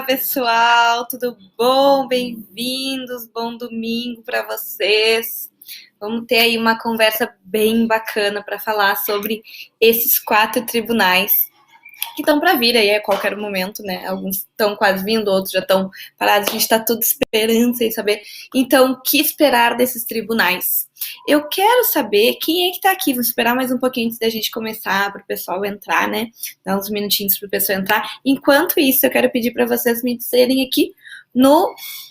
Olá, pessoal, tudo bom? Bem-vindos, bom domingo para vocês. Vamos ter aí uma conversa bem bacana para falar sobre esses 4 tribunais que estão para vir aí a qualquer momento, né? Alguns estão quase vindo, outros já estão parados, a gente está tudo esperando sem saber. Então, o que esperar desses tribunais? Eu quero saber quem é que tá aqui. Vou esperar mais um pouquinho antes da gente começar, para o pessoal entrar, né? Dar uns minutinhos para o pessoal entrar. Enquanto isso, eu quero pedir para vocês me dizerem aqui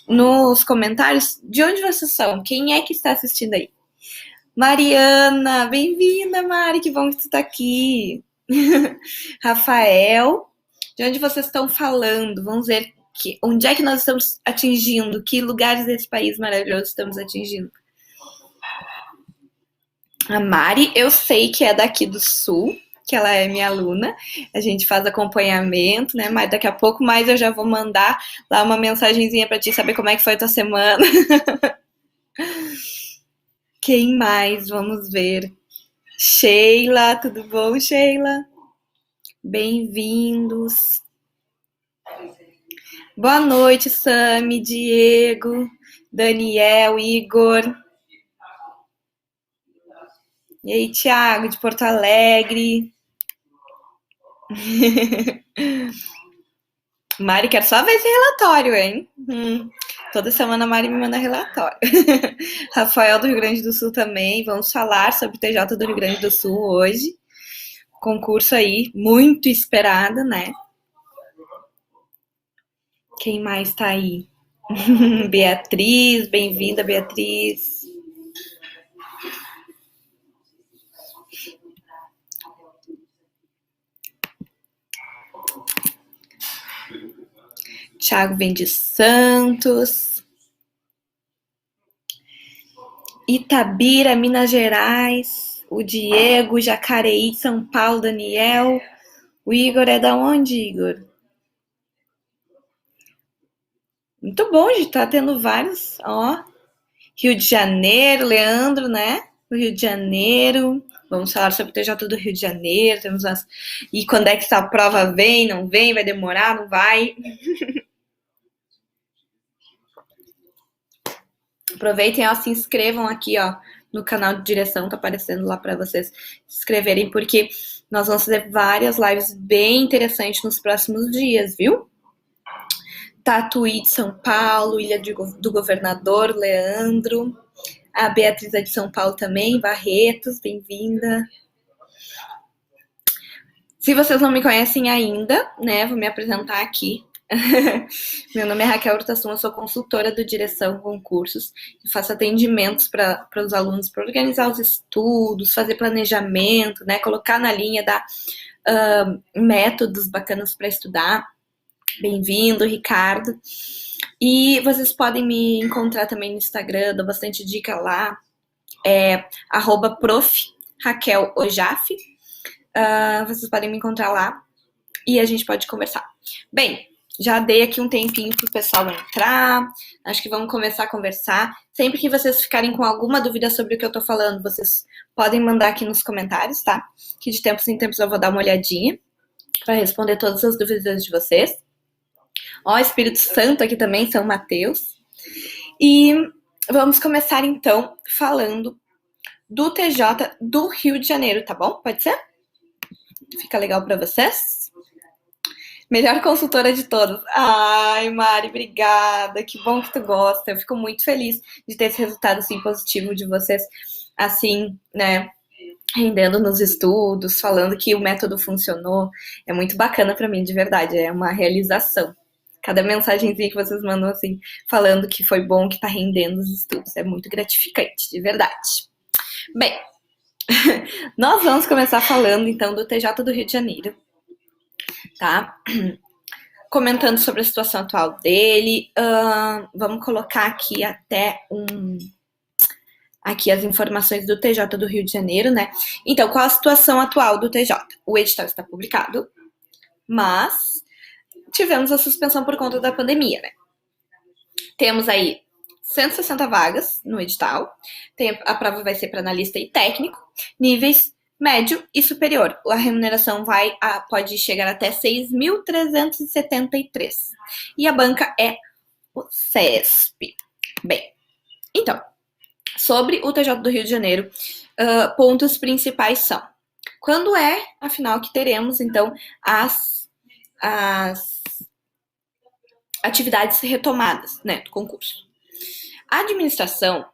nos comentários de onde vocês são. Quem é que está assistindo aí? Mariana, bem-vinda, Mari, que bom que tu tá aqui. Rafael, de onde vocês estão falando? Vamos ver onde é que nós estamos atingindo, que lugares desse país maravilhoso estamos atingindo. A Mari, eu sei que é daqui do Sul, que ela é minha aluna, a gente faz acompanhamento, né? Mas daqui a pouco mais eu já vou mandar lá uma mensagenzinha para ti saber como é que foi a tua semana. Quem mais? Vamos ver. Sheila, tudo bom, Sheila? Bem-vindos. Boa noite, Sami, Diego, Daniel, Igor. E aí, Thiago, de Porto Alegre. Mari, quero só ver esse relatório, hein? Toda semana a Mari me manda relatório. Rafael, do Rio Grande do Sul também. Vamos falar sobre o TJ do Rio Grande do Sul hoje. Concurso aí, muito esperado, né? Quem mais tá aí? Beatriz, bem-vinda, Beatriz. Thiago vem de Santos. Itabira, Minas Gerais. O Diego, Jacareí, São Paulo, Daniel. O Igor é da onde, Igor? Muito bom, a gente tá tendo vários, ó. Rio de Janeiro, Leandro, né? O Rio de Janeiro. Vamos falar sobre o TJ do Rio de Janeiro. Temos as... E quando é que essa prova vem, não vem, vai demorar, não vai? Aproveitem, ó, se inscrevam aqui, ó, no canal de direção, tá aparecendo lá para vocês se inscreverem, porque nós vamos fazer várias lives bem interessantes nos próximos dias, viu? Tatuí de São Paulo, Ilha do Governador, Leandro. A Beatriz é de São Paulo também, Barretos, bem-vinda. Se vocês não me conhecem ainda, né, vou me apresentar aqui. Meu nome é Raquel Urtasun, eu sou consultora do Direção Concursos e faço atendimentos para os alunos para organizar os estudos, fazer planejamento, né, colocar na linha, dar métodos bacanas para estudar. Bem-vindo, Ricardo. E vocês podem me encontrar também no Instagram, dou bastante dica lá, @prof.raquelojaf. Vocês podem me encontrar lá e a gente pode conversar. Bem, já dei aqui um tempinho pro pessoal entrar, acho que vamos começar a conversar. Sempre que vocês ficarem com alguma dúvida sobre o que eu tô falando, vocês podem mandar aqui nos comentários, tá? Que de tempos em tempos eu vou dar uma olhadinha para responder todas as dúvidas de vocês. Ó, Espírito Santo aqui também, São Mateus. E vamos começar então falando do TJ do Rio de Janeiro, tá bom? Pode ser? Fica legal para vocês? Melhor consultora de todas. Ai, Mari, obrigada. Que bom que tu gosta. Eu fico muito feliz de ter esse resultado assim positivo de vocês, assim, né, rendendo nos estudos, falando que o método funcionou. É muito bacana para mim, de verdade. É uma realização. Cada mensagenzinha que vocês mandam, assim, falando que foi bom, que tá rendendo os estudos. É muito gratificante, de verdade. Bem, nós vamos começar falando, então, do TJ do Rio de Janeiro, tá? Comentando sobre a situação atual dele. Vamos colocar aqui até aqui as informações do TJ do Rio de Janeiro, né? Então, qual a situação atual do TJ? O edital está publicado, mas tivemos a suspensão por conta da pandemia, né? Temos aí 160 vagas no edital. A prova vai ser para analista e técnico, níveis médio e superior. A remuneração pode chegar até 6.373. E a banca é o CESP. Bem, então, sobre o TJ do Rio de Janeiro, pontos principais são: quando é, afinal, que teremos, então, as atividades retomadas, né, do concurso? A administração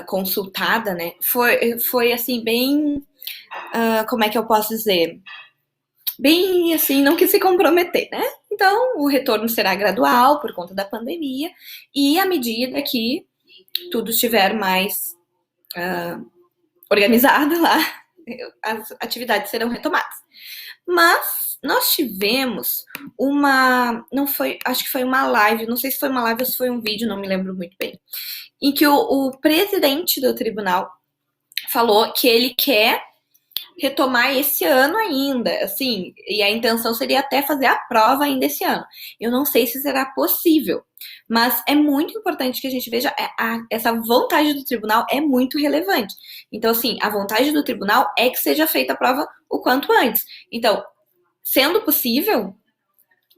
consultada, né, foi assim, bem, como é que eu posso dizer? Bem, assim, não quis se comprometer, né? Então, o retorno será gradual por conta da pandemia e à medida que tudo estiver mais organizado lá, as atividades serão retomadas. Mas nós tivemos não foi, acho que foi uma live, não sei se foi uma live ou se foi um vídeo, não me lembro muito bem, em que o presidente do tribunal falou que ele quer retomar esse ano ainda, assim, e a intenção seria até fazer a prova ainda esse ano. Eu não sei se será possível, mas é muito importante que a gente veja essa vontade do tribunal é muito relevante. Então, assim, a vontade do tribunal é que seja feita a prova o quanto antes. Então, sendo possível,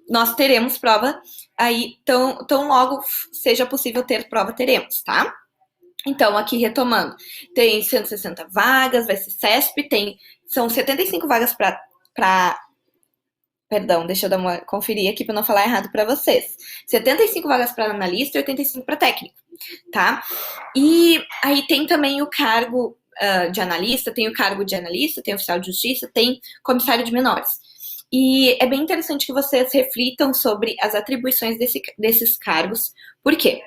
nós teremos prova aí, tão logo seja possível ter prova, teremos, tá? Então, aqui retomando, tem 160 vagas, vai ser CESP, são 75 vagas perdão, deixa eu dar uma conferir aqui para não falar errado para vocês. 75 vagas para analista e 85 para técnico, tá? E aí tem também o cargo de analista, tem o cargo de analista, tem oficial de justiça, tem comissário de menores. E é bem interessante que vocês reflitam sobre as atribuições desses cargos. Por quê?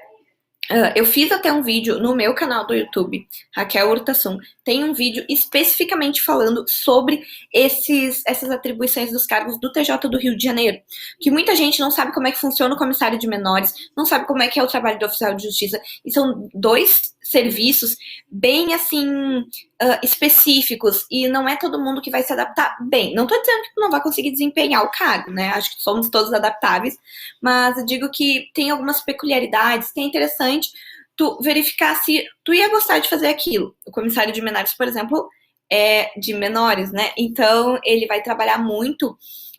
Eu fiz até um vídeo no meu canal do YouTube, Raquel Urtasun, tem um vídeo especificamente falando sobre essas atribuições dos cargos do TJ do Rio de Janeiro, que muita gente não sabe como é que funciona o comissário de menores, não sabe como é que é o trabalho do oficial de justiça, e são dois serviços bem, assim, específicos, e não é todo mundo que vai se adaptar bem. Não tô dizendo que tu não vai conseguir desempenhar o cargo, né? Acho que somos todos adaptáveis, mas eu digo que tem algumas peculiaridades que é interessante tu verificar se tu ia gostar de fazer aquilo. O comissário de menores, por exemplo, é de menores, né? Então, ele vai trabalhar muito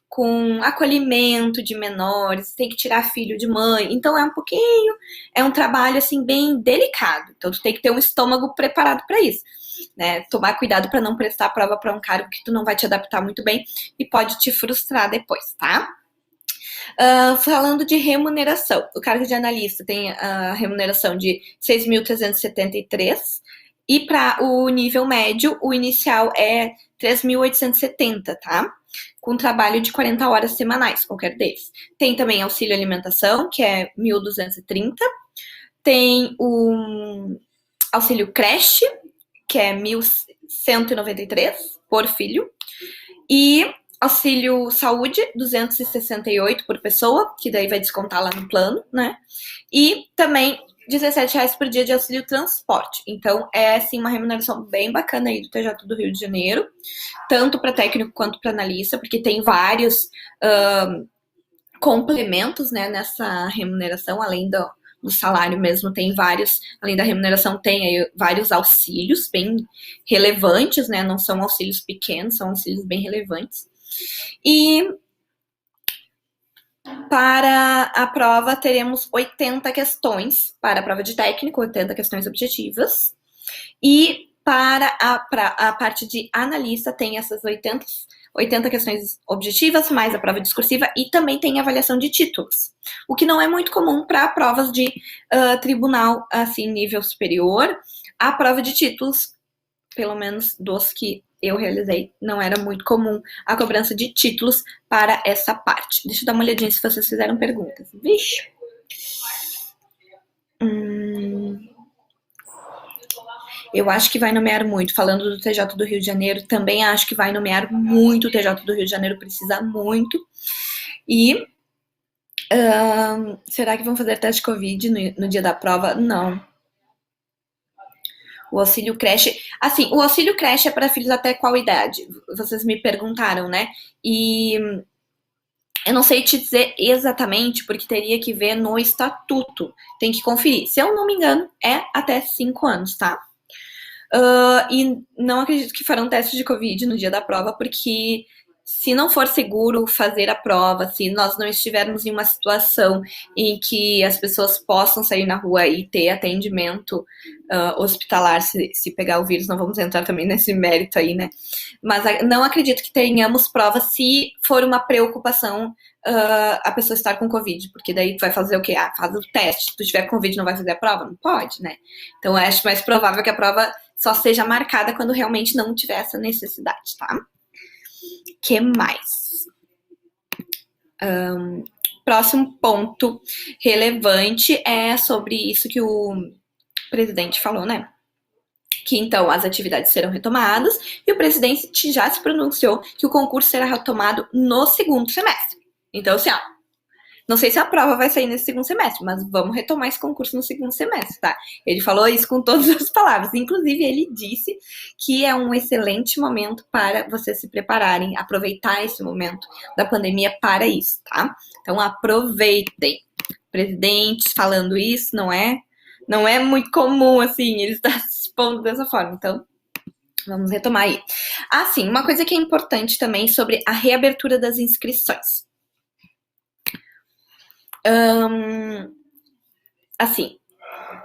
com acolhimento de menores, tem que tirar filho de mãe. Então, é um trabalho, assim, bem delicado. Então, tu tem que ter um estômago preparado para isso, né? Tomar cuidado para não prestar a prova para um cargo que tu não vai te adaptar muito bem e pode te frustrar depois, tá? Falando de remuneração, o cargo de analista tem a remuneração de 6.373 e para o nível médio, o inicial é 3.870, tá? Com trabalho de 40 horas semanais, qualquer deles. Tem também auxílio alimentação, que é 1.230. Tem o auxílio creche, que é 1.193 por filho. E auxílio saúde, 268 por pessoa, que daí vai descontar lá no plano, né? E também R$17 por dia de auxílio transporte. Então, é, assim, uma remuneração bem bacana aí do TJ do Rio de Janeiro, tanto para técnico quanto para analista, porque tem vários complementos, né, nessa remuneração, além do salário mesmo, tem vários, além da remuneração, tem aí vários auxílios bem relevantes, né? Não são auxílios pequenos, são auxílios bem relevantes. E para a prova, teremos 80 questões para a prova de técnico, 80 questões objetivas. E para a parte de analista, tem essas 80 questões objetivas, mais a prova discursiva, e também tem avaliação de títulos. O que não é muito comum para provas de tribunal, assim, nível superior. A prova de títulos, pelo menos dos que eu realizei, não era muito comum a cobrança de títulos para essa parte. Deixa eu dar uma olhadinha se vocês fizeram perguntas. Vixe. Eu acho que vai nomear muito. Falando do TJ do Rio de Janeiro, também acho que vai nomear muito. O TJ do Rio de Janeiro precisa muito. E será que vão fazer teste de Covid no dia da prova? Não. O auxílio creche. Assim, o auxílio creche é para filhos até qual idade? Vocês me perguntaram, né? E eu não sei te dizer exatamente, porque teria que ver no estatuto. Tem que conferir. Se eu não me engano, é até 5 anos, tá? E não acredito que farão teste de Covid no dia da prova, porque se não for seguro fazer a prova, se nós não estivermos em uma situação em que as pessoas possam sair na rua e ter atendimento hospitalar, se pegar o vírus, não vamos entrar também nesse mérito aí, né? Mas não acredito que tenhamos prova se for uma preocupação a pessoa estar com Covid, porque daí tu vai fazer o quê? Faz o teste. Se tu tiver Covid, não vai fazer a prova? Não pode, né? Então, eu acho mais provável que a prova só seja marcada quando realmente não tiver essa necessidade, tá? Que mais? Próximo ponto relevante é sobre isso que o presidente falou, né? Que então as atividades serão retomadas e o presidente já se pronunciou que o concurso será retomado no segundo semestre. Então, assim, não sei se a prova vai sair nesse segundo semestre, mas vamos retomar esse concurso no segundo semestre, tá? Ele falou isso com todas as palavras. Inclusive, ele disse que é um excelente momento para vocês se prepararem, aproveitar esse momento da pandemia para isso, tá? Então, aproveitem. Presidentes falando isso, não é muito comum, assim, ele está se expondo dessa forma. Então, vamos retomar aí. Sim, uma coisa que é importante também sobre a reabertura das inscrições. Assim,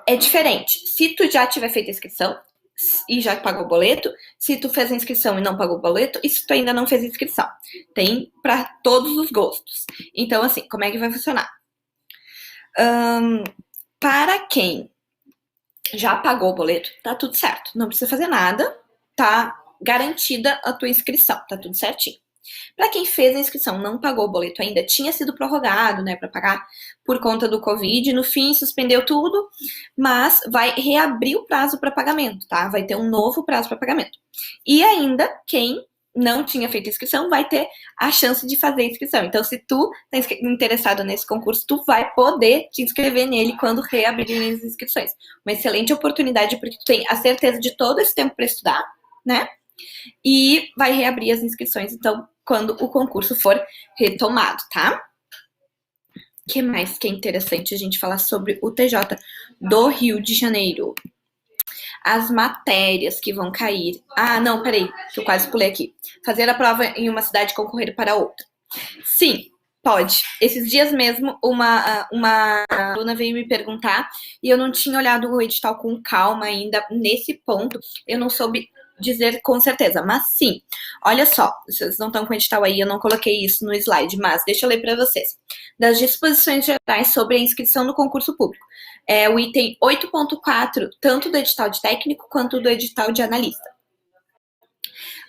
é diferente. Se tu já tiver feito a inscrição e já pagou o boleto, se tu fez a inscrição e não pagou o boleto, e se tu ainda não fez a inscrição. Tem para todos os gostos. Então, assim, como é que vai funcionar? Para quem já pagou o boleto, tá tudo certo. Não precisa fazer nada, tá garantida a tua inscrição, tá tudo certinho. Para quem fez a inscrição, não pagou o boleto ainda, tinha sido prorrogado, né, para pagar por conta do Covid, no fim suspendeu tudo, mas vai reabrir o prazo para pagamento, tá? Vai ter um novo prazo para pagamento. E ainda, quem não tinha feito inscrição vai ter a chance de fazer a inscrição. Então, se tu tá interessado nesse concurso, tu vai poder te inscrever nele quando reabrirem as inscrições. Uma excelente oportunidade, porque tu tem a certeza de todo esse tempo para estudar, né? E vai reabrir as inscrições, então, quando o concurso for retomado, tá? O que mais que é interessante a gente falar sobre o TJ do Rio de Janeiro? As matérias que vão cair. Não, peraí, que eu quase pulei aqui. Fazer a prova em uma cidade e concorrer para outra. Sim, pode. Esses dias mesmo, uma aluna veio me perguntar e eu não tinha olhado o edital com calma ainda nesse ponto. Eu não soube dizer com certeza, mas sim. Olha só, vocês não estão com o edital aí, eu não coloquei isso no slide, mas deixa eu ler para vocês. Das disposições gerais sobre a inscrição no concurso público. É o item 8.4, tanto do edital de técnico quanto do edital de analista.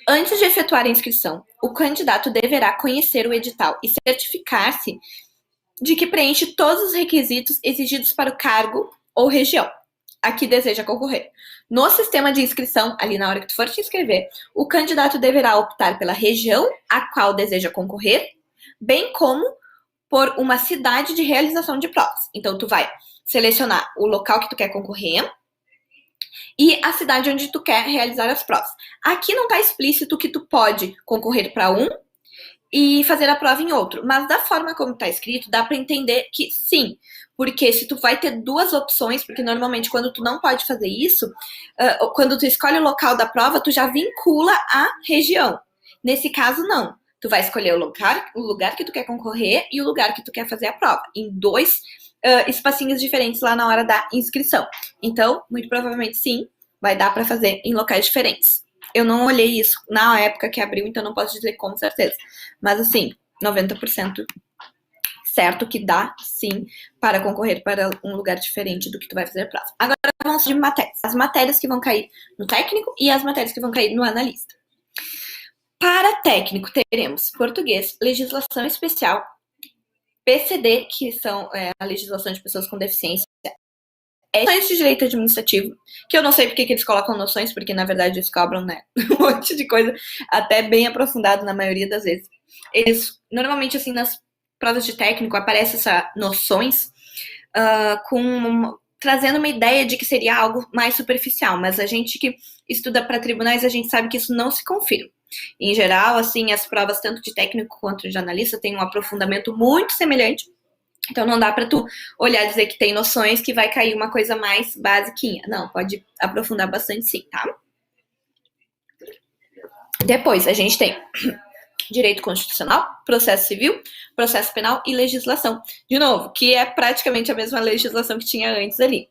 Antes de efetuar a inscrição, o candidato deverá conhecer o edital e certificar-se de que preenche todos os requisitos exigidos para o cargo ou região a que deseja concorrer. No sistema de inscrição, ali na hora que tu for te inscrever, o candidato deverá optar pela região a qual deseja concorrer, bem como por uma cidade de realização de provas. Então, tu vai selecionar o local que tu quer concorrer e a cidade onde tu quer realizar as provas. Aqui não está explícito que tu pode concorrer para um e fazer a prova em outro, mas da forma como está escrito, dá para entender que sim, porque se tu vai ter duas opções, porque normalmente quando tu não pode fazer isso, quando tu escolhe o local da prova, tu já vincula a região. Nesse caso, não. Tu vai escolher o lugar que tu quer concorrer e o lugar que tu quer fazer a prova, em dois espacinhos diferentes lá na hora da inscrição. Então, muito provavelmente sim, vai dar para fazer em locais diferentes. Eu não olhei isso na época que abriu, então não posso dizer com certeza. Mas assim, 90% certo que dá, sim, para concorrer para um lugar diferente do que tu vai fazer a prova. Agora vamos de matérias. As matérias que vão cair no técnico e as matérias que vão cair no analista. Para técnico, teremos português, legislação especial, PCD, que são a legislação de pessoas com deficiência, noções de direito administrativo, que eu não sei porque que eles colocam noções, porque na verdade eles cobram, né, um monte de coisa, até bem aprofundado na maioria das vezes. Eles, normalmente, assim, nas provas de técnico, aparece essas noções trazendo uma ideia de que seria algo mais superficial, mas a gente que estuda para tribunais, a gente sabe que isso não se confirma. Em geral, assim, as provas tanto de técnico quanto de analista têm um aprofundamento muito semelhante. Então, não dá para tu olhar e dizer que tem noções que vai cair uma coisa mais basiquinha. Não, pode aprofundar bastante sim, tá? Depois, a gente tem direito constitucional, processo civil, processo penal e legislação. De novo, que é praticamente a mesma legislação que tinha antes ali.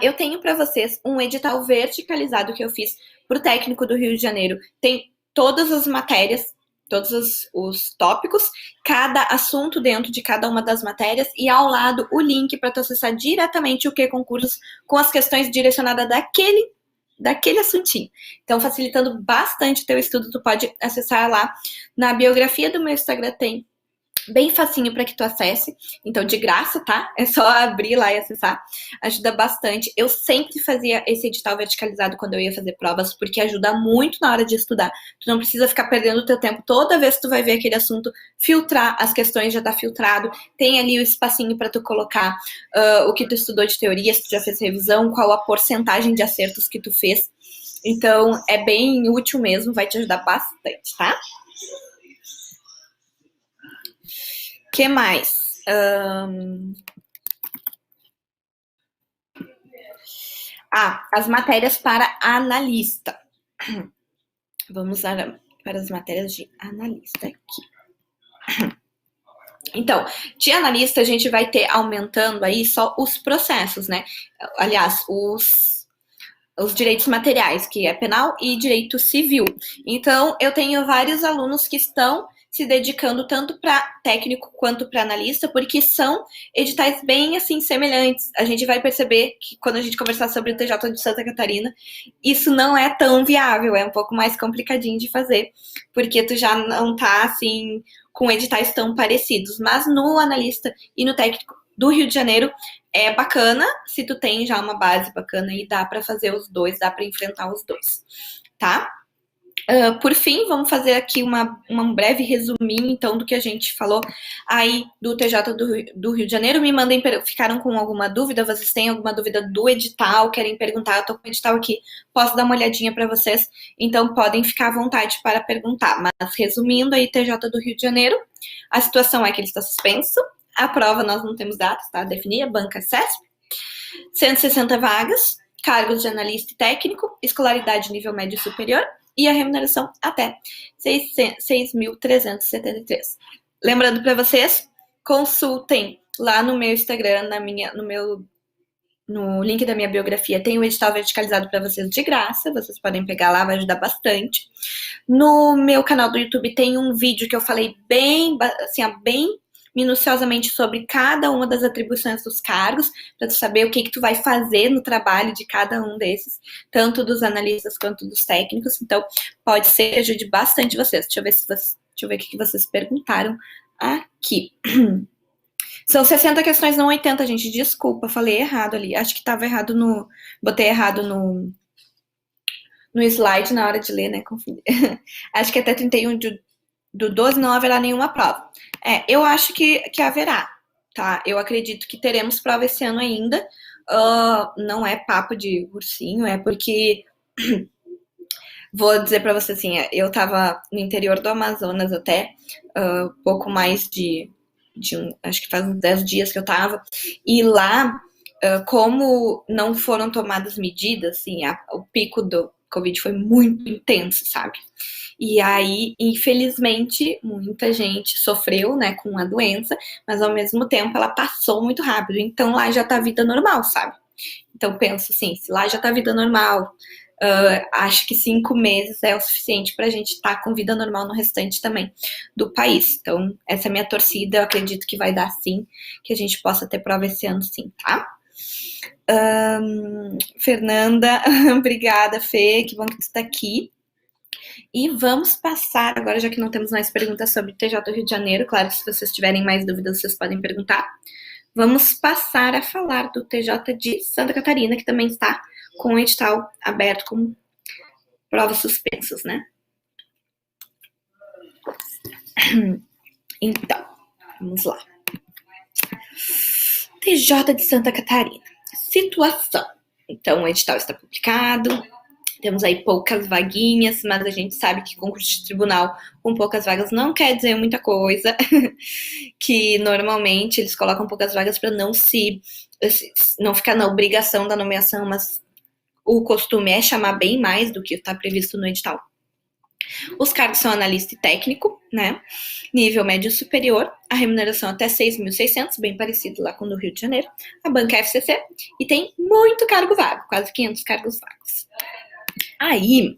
Eu tenho para vocês um edital verticalizado que eu fiz para o técnico do Rio de Janeiro. Tem todas as matérias, todos os tópicos, cada assunto dentro de cada uma das matérias e ao lado o link para tu acessar diretamente o que concursos com as questões direcionadas daquele assuntinho. Então, facilitando bastante o teu estudo, tu pode acessar lá. Na biografia do meu Instagram tem bem facinho para que tu acesse, então de graça, tá? É só abrir lá e acessar, ajuda bastante. Eu sempre fazia esse edital verticalizado quando eu ia fazer provas, porque ajuda muito na hora de estudar. Tu não precisa ficar perdendo o teu tempo toda vez que tu vai ver aquele assunto, filtrar as questões, já tá filtrado, tem ali o espacinho para tu colocar o que tu estudou de teoria, se tu já fez revisão, qual a porcentagem de acertos que tu fez. Então, é bem útil mesmo, vai te ajudar bastante, tá? Que mais? As matérias para analista. Vamos para as matérias de analista aqui. Então, de analista a gente vai ter aumentando aí só os processos, né? Aliás, os direitos materiais, que é penal e direito civil. Então, eu tenho vários alunos que estão se dedicando tanto para técnico quanto para analista, porque são editais bem assim semelhantes. A gente vai perceber que quando a gente conversar sobre o TJ de Santa Catarina, isso não é tão viável, é um pouco mais complicadinho de fazer, porque tu já não tá assim com editais tão parecidos. Mas no analista e no técnico do Rio de Janeiro é bacana, se tu tem já uma base bacana e dá para fazer os dois, dá para enfrentar os dois, tá? Por fim, vamos fazer aqui um breve resuminho, então, do que a gente falou aí do TJ do Rio de Janeiro. Me mandem, ficaram com alguma dúvida? Vocês têm alguma dúvida do edital? Querem perguntar? Eu tô com o edital aqui, posso dar uma olhadinha para vocês, então podem ficar à vontade para perguntar. Mas, resumindo aí, TJ do Rio de Janeiro, a situação é que ele está suspenso, a prova nós não temos datas, tá? Definida, banca CESP, 160 vagas, cargos de analista e técnico, escolaridade nível médio superior, e a remuneração até 6.373. Lembrando para vocês, consultem lá no meu Instagram, no link da minha biografia, tem o edital verticalizado para vocês de graça, vocês podem pegar lá, vai ajudar bastante. No meu canal do YouTube tem um vídeo que eu falei bem minuciosamente sobre cada uma das atribuições dos cargos, para tu saber o que tu vai fazer no trabalho de cada um desses, tanto dos analistas quanto dos técnicos. Então, pode ser que ajude bastante vocês. Deixa eu ver o que vocês perguntaram aqui. São 60 questões, não 80, gente. Desculpa, falei errado ali. Acho que estava errado botei errado no slide na hora de ler, né? Confundi. Acho que até 31 do 12 não haverá nenhuma prova. Eu acho que haverá, tá? Eu acredito que teremos prova esse ano ainda. Não é papo de ursinho, é porque vou dizer para você assim, eu tava no interior do Amazonas até pouco mais de acho que faz uns 10 dias que eu tava, e lá, como não foram tomadas medidas, assim, o pico do Covid foi muito intenso, sabe? E aí, infelizmente, muita gente sofreu, né, com a doença, mas ao mesmo tempo ela passou muito rápido. Então lá já tá vida normal, sabe? Então penso assim, se lá já tá vida normal, acho que 5 meses é o suficiente pra gente estar com vida normal no restante também do país. Então, essa é a minha torcida, eu acredito que vai dar sim, que a gente possa ter prova esse ano sim, tá? Fernanda, obrigada, Fê, que bom que tu tá aqui. E vamos passar, agora já que não temos mais perguntas sobre o TJ do Rio de Janeiro, claro que se vocês tiverem mais dúvidas, vocês podem perguntar. Vamos passar a falar do TJ de Santa Catarina, que também está com o edital aberto com provas suspensas, né? Então, vamos lá. TJ de Santa Catarina. Situação. Então, o edital está publicado, temos aí poucas vaguinhas, mas a gente sabe que concurso de tribunal com poucas vagas não quer dizer muita coisa, que normalmente eles colocam poucas vagas para não ficar na obrigação da nomeação, mas o costume é chamar bem mais do que está previsto no edital. Os cargos são analista e técnico, né? Nível médio superior, a remuneração até 6.600, bem parecido lá com o do Rio de Janeiro. A banca FCC, e tem muito cargo vago, quase 500 cargos vagos. Aí,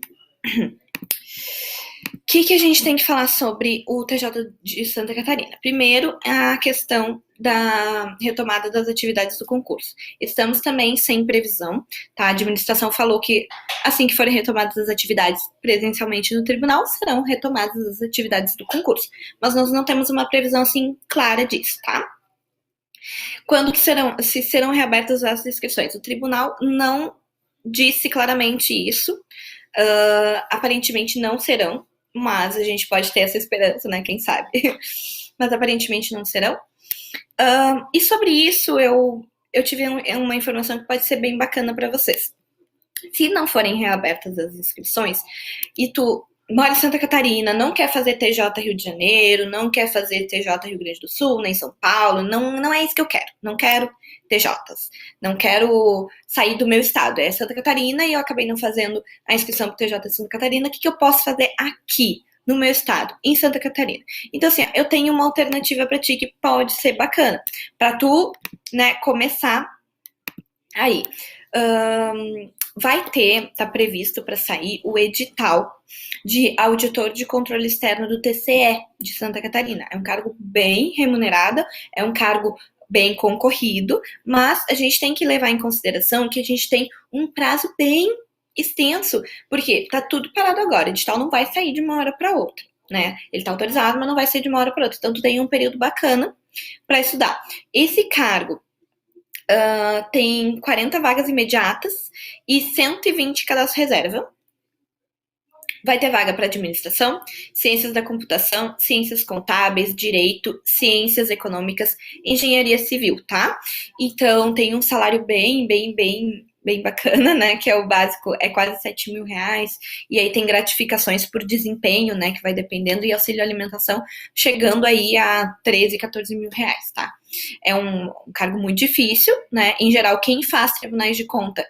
o que a gente tem que falar sobre o TJ de Santa Catarina? Primeiro, a questão da retomada das atividades do concurso. Estamos também sem previsão, tá? A administração falou que assim que forem retomadas as atividades presencialmente no tribunal, serão retomadas as atividades do concurso. Mas nós não temos uma previsão assim clara disso, tá? Quando que se serão reabertas as inscrições? O tribunal não disse claramente isso. Aparentemente não serão, mas a gente pode ter essa esperança, né? Quem sabe? Mas aparentemente não serão. E sobre isso, eu tive uma informação que pode ser bem bacana para vocês. Se não forem reabertas as inscrições e tu mora em Santa Catarina, não quer fazer TJ Rio de Janeiro, não quer fazer TJ Rio Grande do Sul, nem São Paulo, não é isso que eu quero. Não quero TJs. Não quero sair do meu estado. É Santa Catarina e eu acabei não fazendo a inscrição para TJ de Santa Catarina. O que eu posso fazer aqui, no meu estado, em Santa Catarina? Então, assim, eu tenho uma alternativa para ti que pode ser bacana. Para tu, né, começar aí. Vai ter, tá previsto para sair o edital de auditor de controle externo do TCE de Santa Catarina. É um cargo bem remunerado, é um cargo bem concorrido, mas a gente tem que levar em consideração que a gente tem um prazo bem extenso, porque tá tudo parado agora, o edital não vai sair de uma hora para outra, né? Ele tá autorizado, mas não vai sair de uma hora para outra, então tu tem um período bacana para estudar. Esse cargo tem 40 vagas imediatas e 120 cadastro reserva. Vai ter vaga para administração, ciências da computação, ciências contábeis, direito, ciências econômicas, engenharia civil, tá? Então tem um salário bem bacana, né? Que é o básico, é quase 7 mil reais. E aí tem gratificações por desempenho, né? Que vai dependendo, e auxílio alimentação chegando aí a 13, 14 mil reais, tá? É um cargo muito difícil, né? Em geral, quem faz tribunais de conta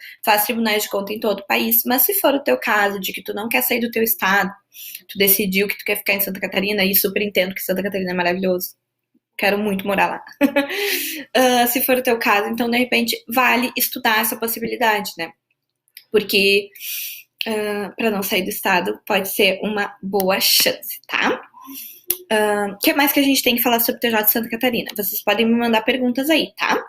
em todo o país, mas se for o teu caso, de que tu não quer sair do teu estado, tu decidiu que tu quer ficar em Santa Catarina, e super entendo que Santa Catarina é maravilhoso, quero muito morar lá. Se for o teu caso, então, de repente, vale estudar essa possibilidade, né? Porque para não sair do estado pode ser uma boa chance, tá? O que mais que a gente tem que falar sobre o TJ de Santa Catarina? Vocês podem me mandar perguntas aí, tá?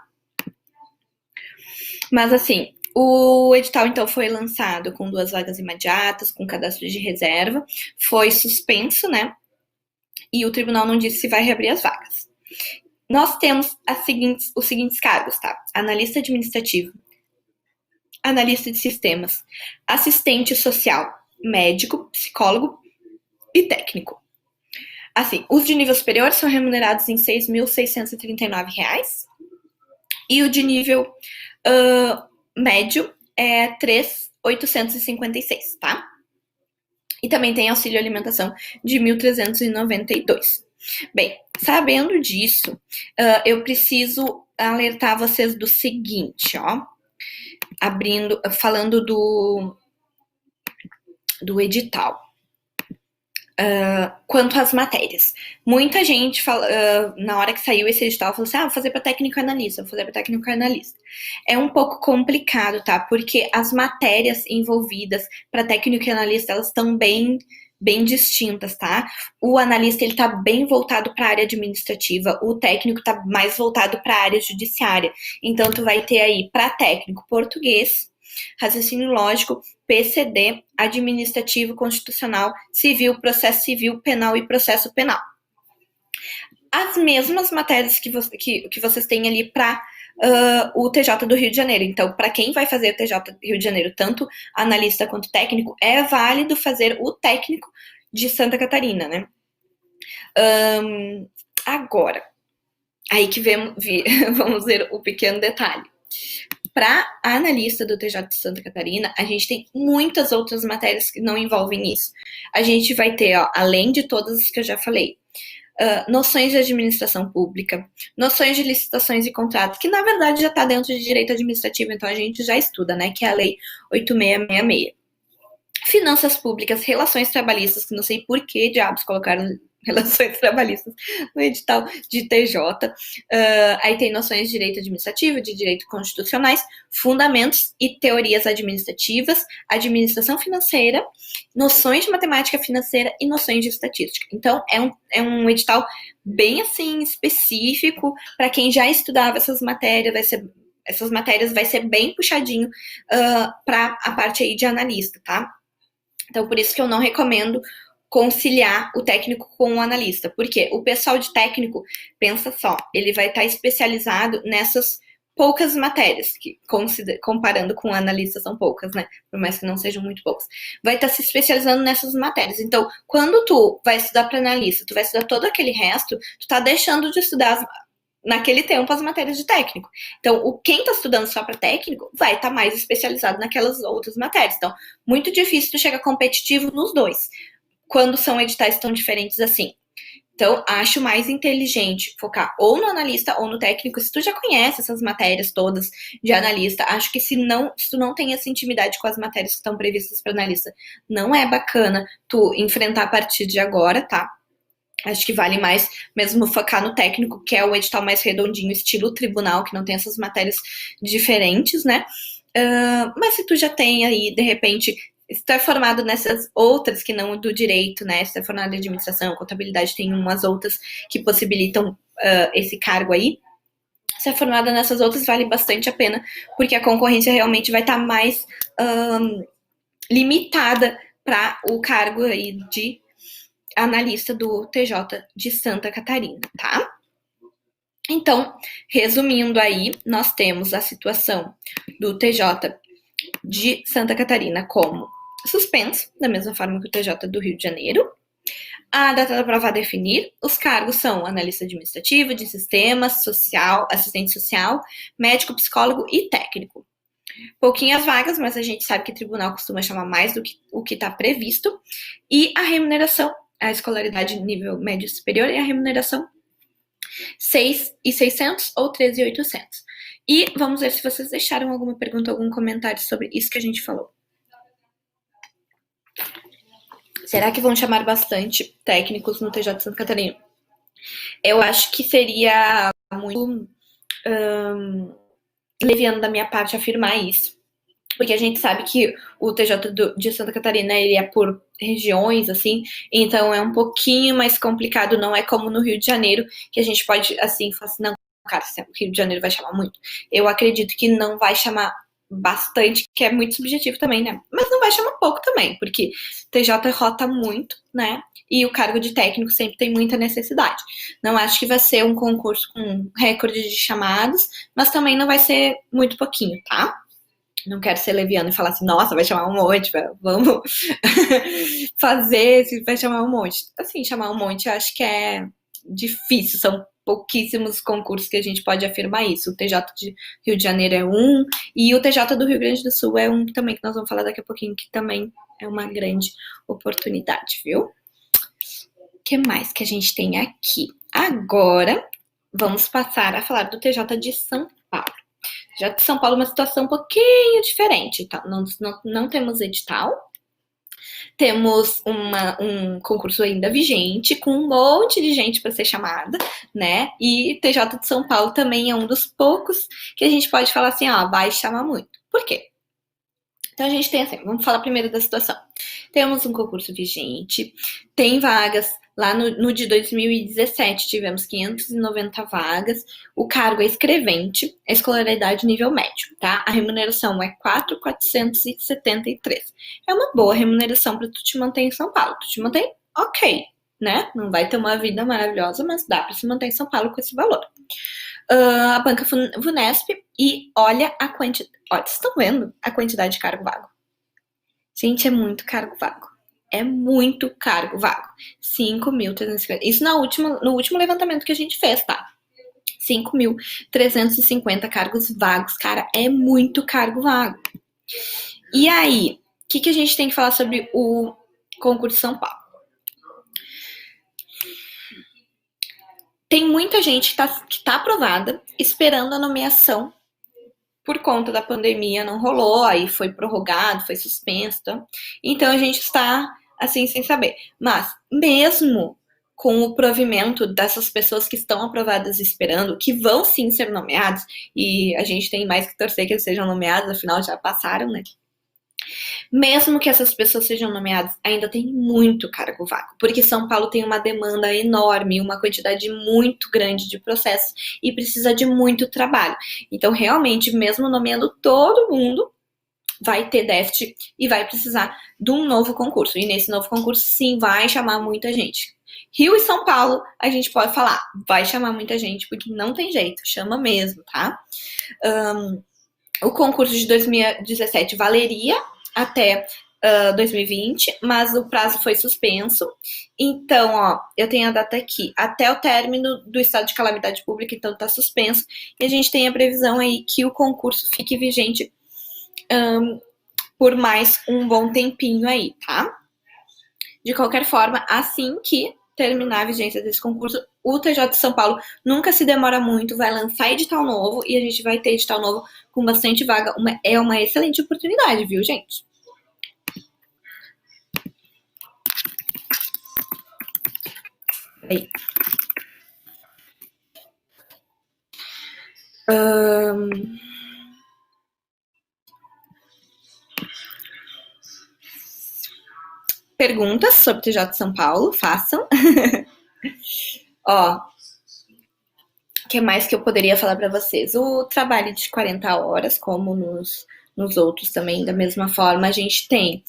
Mas assim, o edital então foi lançado com 2 vagas imediatas, com cadastro de reserva, foi suspenso, né? E o tribunal não disse se vai reabrir as vagas. Nós temos os seguintes cargos, tá? Analista administrativo, analista de sistemas, assistente social, médico, psicólogo e técnico. Assim, os de nível superior são remunerados em R$ 6.639 e o de nível médio é 3.856, tá? E também tem auxílio alimentação de 1.392. Bem, sabendo disso, eu preciso alertar vocês do seguinte, ó. Falando do edital. Quanto às matérias. Muita gente, na hora que saiu esse edital, falou assim, vou fazer para técnico analista, É um pouco complicado, tá? Porque as matérias envolvidas para técnico e analista, elas estão bem distintas, tá? O analista, ele tá bem voltado para a área administrativa, o técnico tá mais voltado para a área judiciária. Então, tu vai ter aí, para técnico, português, raciocínio lógico, PCD, administrativo, constitucional, civil, processo civil, penal e processo penal. As mesmas matérias que vocês têm ali para o TJ do Rio de Janeiro. Então, para quem vai fazer o TJ do Rio de Janeiro, tanto analista quanto técnico, é válido fazer o técnico de Santa Catarina, né? Agora, aí que vamos ver o pequeno detalhe. Para a analista do TJ de Santa Catarina, a gente tem muitas outras matérias que não envolvem isso. A gente vai ter, ó, além de todas as que eu já falei, noções de administração pública, noções de licitações e contratos, que na verdade já está dentro de direito administrativo, então a gente já estuda, né, que é a lei 8666. finanças públicas, relações trabalhistas, que não sei por que diabos colocaram relações trabalhistas no edital de TJ. Aí tem noções de direito administrativo, de direito constitucionais, fundamentos e teorias administrativas, administração financeira, noções de matemática financeira e noções de estatística. Então, é um edital bem, assim, específico para quem já estudava essas matérias, vai ser bem puxadinho para a parte aí de analista, tá? Então, por isso que eu não recomendo conciliar o técnico com o analista. Porque o pessoal de técnico, pensa só, ele vai estar especializado nessas poucas matérias, que comparando com o analista são poucas, né? Por mais que não sejam muito poucas. Vai estar se especializando nessas matérias. Então, quando tu vai estudar para analista, tu vai estudar todo aquele resto, tu tá deixando de estudar naquele tempo as matérias de técnico. Então, quem está estudando só para técnico vai estar mais especializado naquelas outras matérias. Então, muito difícil tu chegar competitivo nos dois, quando são editais tão diferentes assim. Então, acho mais inteligente focar ou no analista ou no técnico. Se tu já conhece essas matérias todas de analista, acho que se tu não tem essa intimidade com as matérias que estão previstas para analista, não é bacana tu enfrentar a partir de agora, tá? Acho que vale mais mesmo focar no técnico, que é o edital mais redondinho, estilo tribunal, que não tem essas matérias diferentes, né? Mas se tu já tem aí, de repente, se tu é formado nessas outras que não do direito, né? Se tu é formado em administração, contabilidade, tem umas outras que possibilitam esse cargo aí. Se é formada nessas outras, vale bastante a pena, porque a concorrência realmente vai estar mais limitada para o cargo aí de analista do TJ de Santa Catarina, tá? Então, resumindo aí, nós temos a situação do TJ de Santa Catarina como suspenso, da mesma forma que o TJ do Rio de Janeiro. A data da prova a definir. Os cargos são analista administrativo, de sistemas, social, assistente social, médico, psicólogo e técnico. Pouquinhas vagas, mas a gente sabe que o tribunal costuma chamar mais do que o que está previsto. E a remuneração, a escolaridade nível médio superior e a remuneração 6.600 ou 13.800. E vamos ver se vocês deixaram alguma pergunta, algum comentário sobre isso que a gente falou. Será que vão chamar bastante técnicos no TJ de Santa Catarina? Eu acho que seria muito leviano da minha parte afirmar isso. Porque a gente sabe que o TJ de Santa Catarina, ele é por regiões, assim, então é um pouquinho mais complicado, não é como no Rio de Janeiro, que a gente pode, assim, falar assim, não, cara, o Rio de Janeiro vai chamar muito. Eu acredito que não vai chamar bastante, que é muito subjetivo também, né? Mas não vai chamar pouco também, porque TJ rota muito, né? E o cargo de técnico sempre tem muita necessidade. Não acho que vai ser um concurso com recorde de chamados, mas também não vai ser muito pouquinho, tá? Não quero ser leviano e falar assim, nossa, vai chamar um monte, vamos fazer, vai chamar um monte. Assim, chamar um monte eu acho que é difícil, são pouquíssimos concursos que a gente pode afirmar isso. O TJ de Rio de Janeiro é um, e o TJ do Rio Grande do Sul é um também, que nós vamos falar daqui a pouquinho, que também é uma grande oportunidade, viu? O que mais que a gente tem aqui? Agora, vamos passar a falar do TJ de São Paulo. Já que São Paulo é uma situação um pouquinho diferente, tá? Não temos edital, temos um concurso ainda vigente, com um monte de gente para ser chamada, né? E TJ de São Paulo também é um dos poucos que a gente pode falar assim, ó, vai chamar muito. Por quê? Então a gente tem assim, vamos falar primeiro da situação. Temos um concurso vigente, tem vagas. Lá no de 2017 tivemos 590 vagas. O cargo é escrevente, a escolaridade nível médio, tá? A remuneração é 4.473. É uma boa remuneração para tu te manter em São Paulo. Tu te mantém ok, né? Não vai ter uma vida maravilhosa, mas dá para se manter em São Paulo com esse valor. A banca Vunesp e olha a quantidade. Olha, vocês estão vendo a quantidade de cargo vago? Gente, é muito cargo vago. É muito cargo vago. 5.350. Isso no último levantamento que a gente fez, tá? 5.350 cargos vagos. Cara, é muito cargo vago. E aí, o que a gente tem que falar sobre o concurso de São Paulo? Tem muita gente que tá aprovada esperando a nomeação por conta da pandemia não rolou, aí foi prorrogado, foi suspenso, então a gente está assim sem saber. Mas mesmo com o provimento dessas pessoas que estão aprovadas esperando, que vão sim ser nomeados, e a gente tem mais que torcer que eles sejam nomeados, afinal já passaram, né? Mesmo que essas pessoas sejam nomeadas, ainda tem muito cargo vago, porque São Paulo tem uma demanda enorme, uma quantidade muito grande de processos e precisa de muito trabalho. Então, realmente, mesmo nomeando todo mundo, vai ter déficit e vai precisar de um novo concurso. E nesse novo concurso, sim, vai chamar muita gente. Rio e São Paulo, a gente pode falar, vai chamar muita gente, porque não tem jeito, chama mesmo, tá? O concurso de 2017 valeria até 2020, mas o prazo foi suspenso. Então, ó, eu tenho a data aqui, até o término do estado de calamidade pública, então tá suspenso. E a gente tem a previsão aí que o concurso fique vigente por mais um bom tempinho aí, tá? De qualquer forma, assim que terminar a vigência desse concurso, o TJ de São Paulo nunca se demora muito, vai lançar edital novo e a gente vai ter edital novo com bastante vaga. É uma excelente oportunidade, viu, gente? Aí. Perguntas sobre TJ de São Paulo, façam. Ó, o que mais que eu poderia falar para vocês? O trabalho de 40 horas, como nos outros também, da mesma forma, a gente tem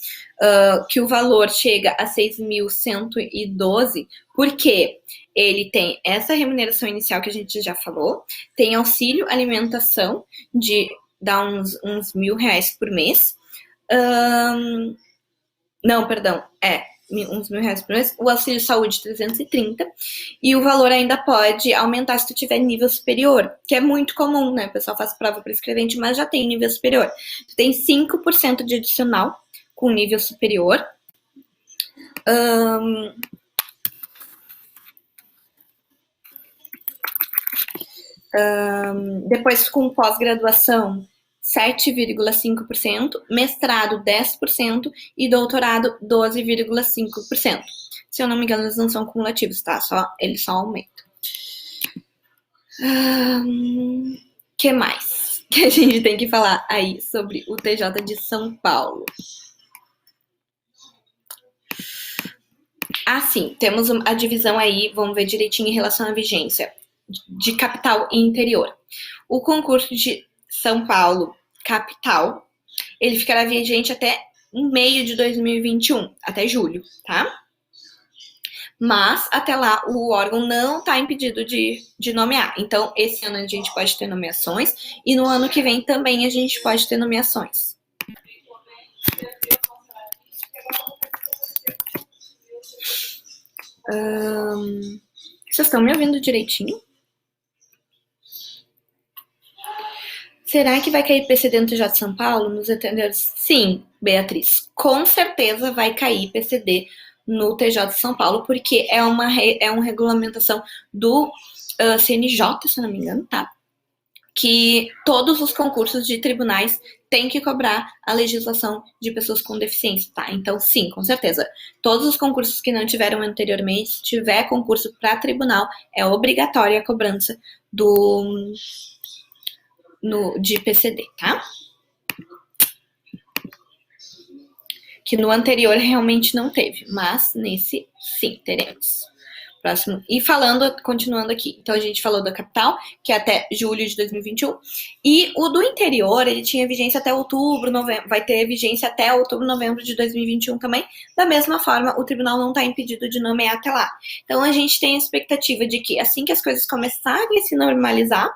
que o valor chega a 6.112, porque ele tem essa remuneração inicial que a gente já falou, tem auxílio alimentação de dar uns R$1.000 por mês. Não, perdão, uns R$1.000 por mês, o auxílio saúde 330, e o valor ainda pode aumentar se tu tiver nível superior, que é muito comum, né? O pessoal faz prova prescrevente, mas já tem nível superior. Tu tem 5% de adicional com nível superior. Depois, com pós-graduação, 7,5%, mestrado 10% e doutorado 12,5%. Se eu não me engano, eles não são cumulativos, tá? Eles só aumentam. Que mais que a gente tem que falar aí sobre o TJ de São Paulo? Sim, temos a divisão aí, vamos ver direitinho em relação à vigência de capital e interior. O concurso de São Paulo, capital, ele ficará vigente até meio de 2021, até julho, tá? Mas, até lá, o órgão não está impedido de nomear. Então, esse ano a gente pode ter nomeações e no ano que vem também a gente pode ter nomeações. Vocês estão me ouvindo direitinho? Será que vai cair PCD no TJ de São Paulo, nos atendedores? Sim, Beatriz, com certeza vai cair PCD no TJ de São Paulo, porque é uma regulamentação do CNJ, se não me engano, tá? Que todos os concursos de tribunais têm que cobrar a legislação de pessoas com deficiência, tá? Então, sim, com certeza. Todos os concursos que não tiveram anteriormente, se tiver concurso para tribunal, é obrigatória a cobrança de PCD, tá? Que no anterior realmente não teve, mas nesse sim teremos. Próximo. E continuando aqui. Então a gente falou da capital, que é até julho de 2021. E o do interior, ele tinha vigência até outubro, novembro. Vai ter vigência até outubro, novembro de 2021 também. Da mesma forma, o tribunal não está impedido de nomear até lá. Então a gente tem a expectativa de que assim que as coisas começarem a se normalizar,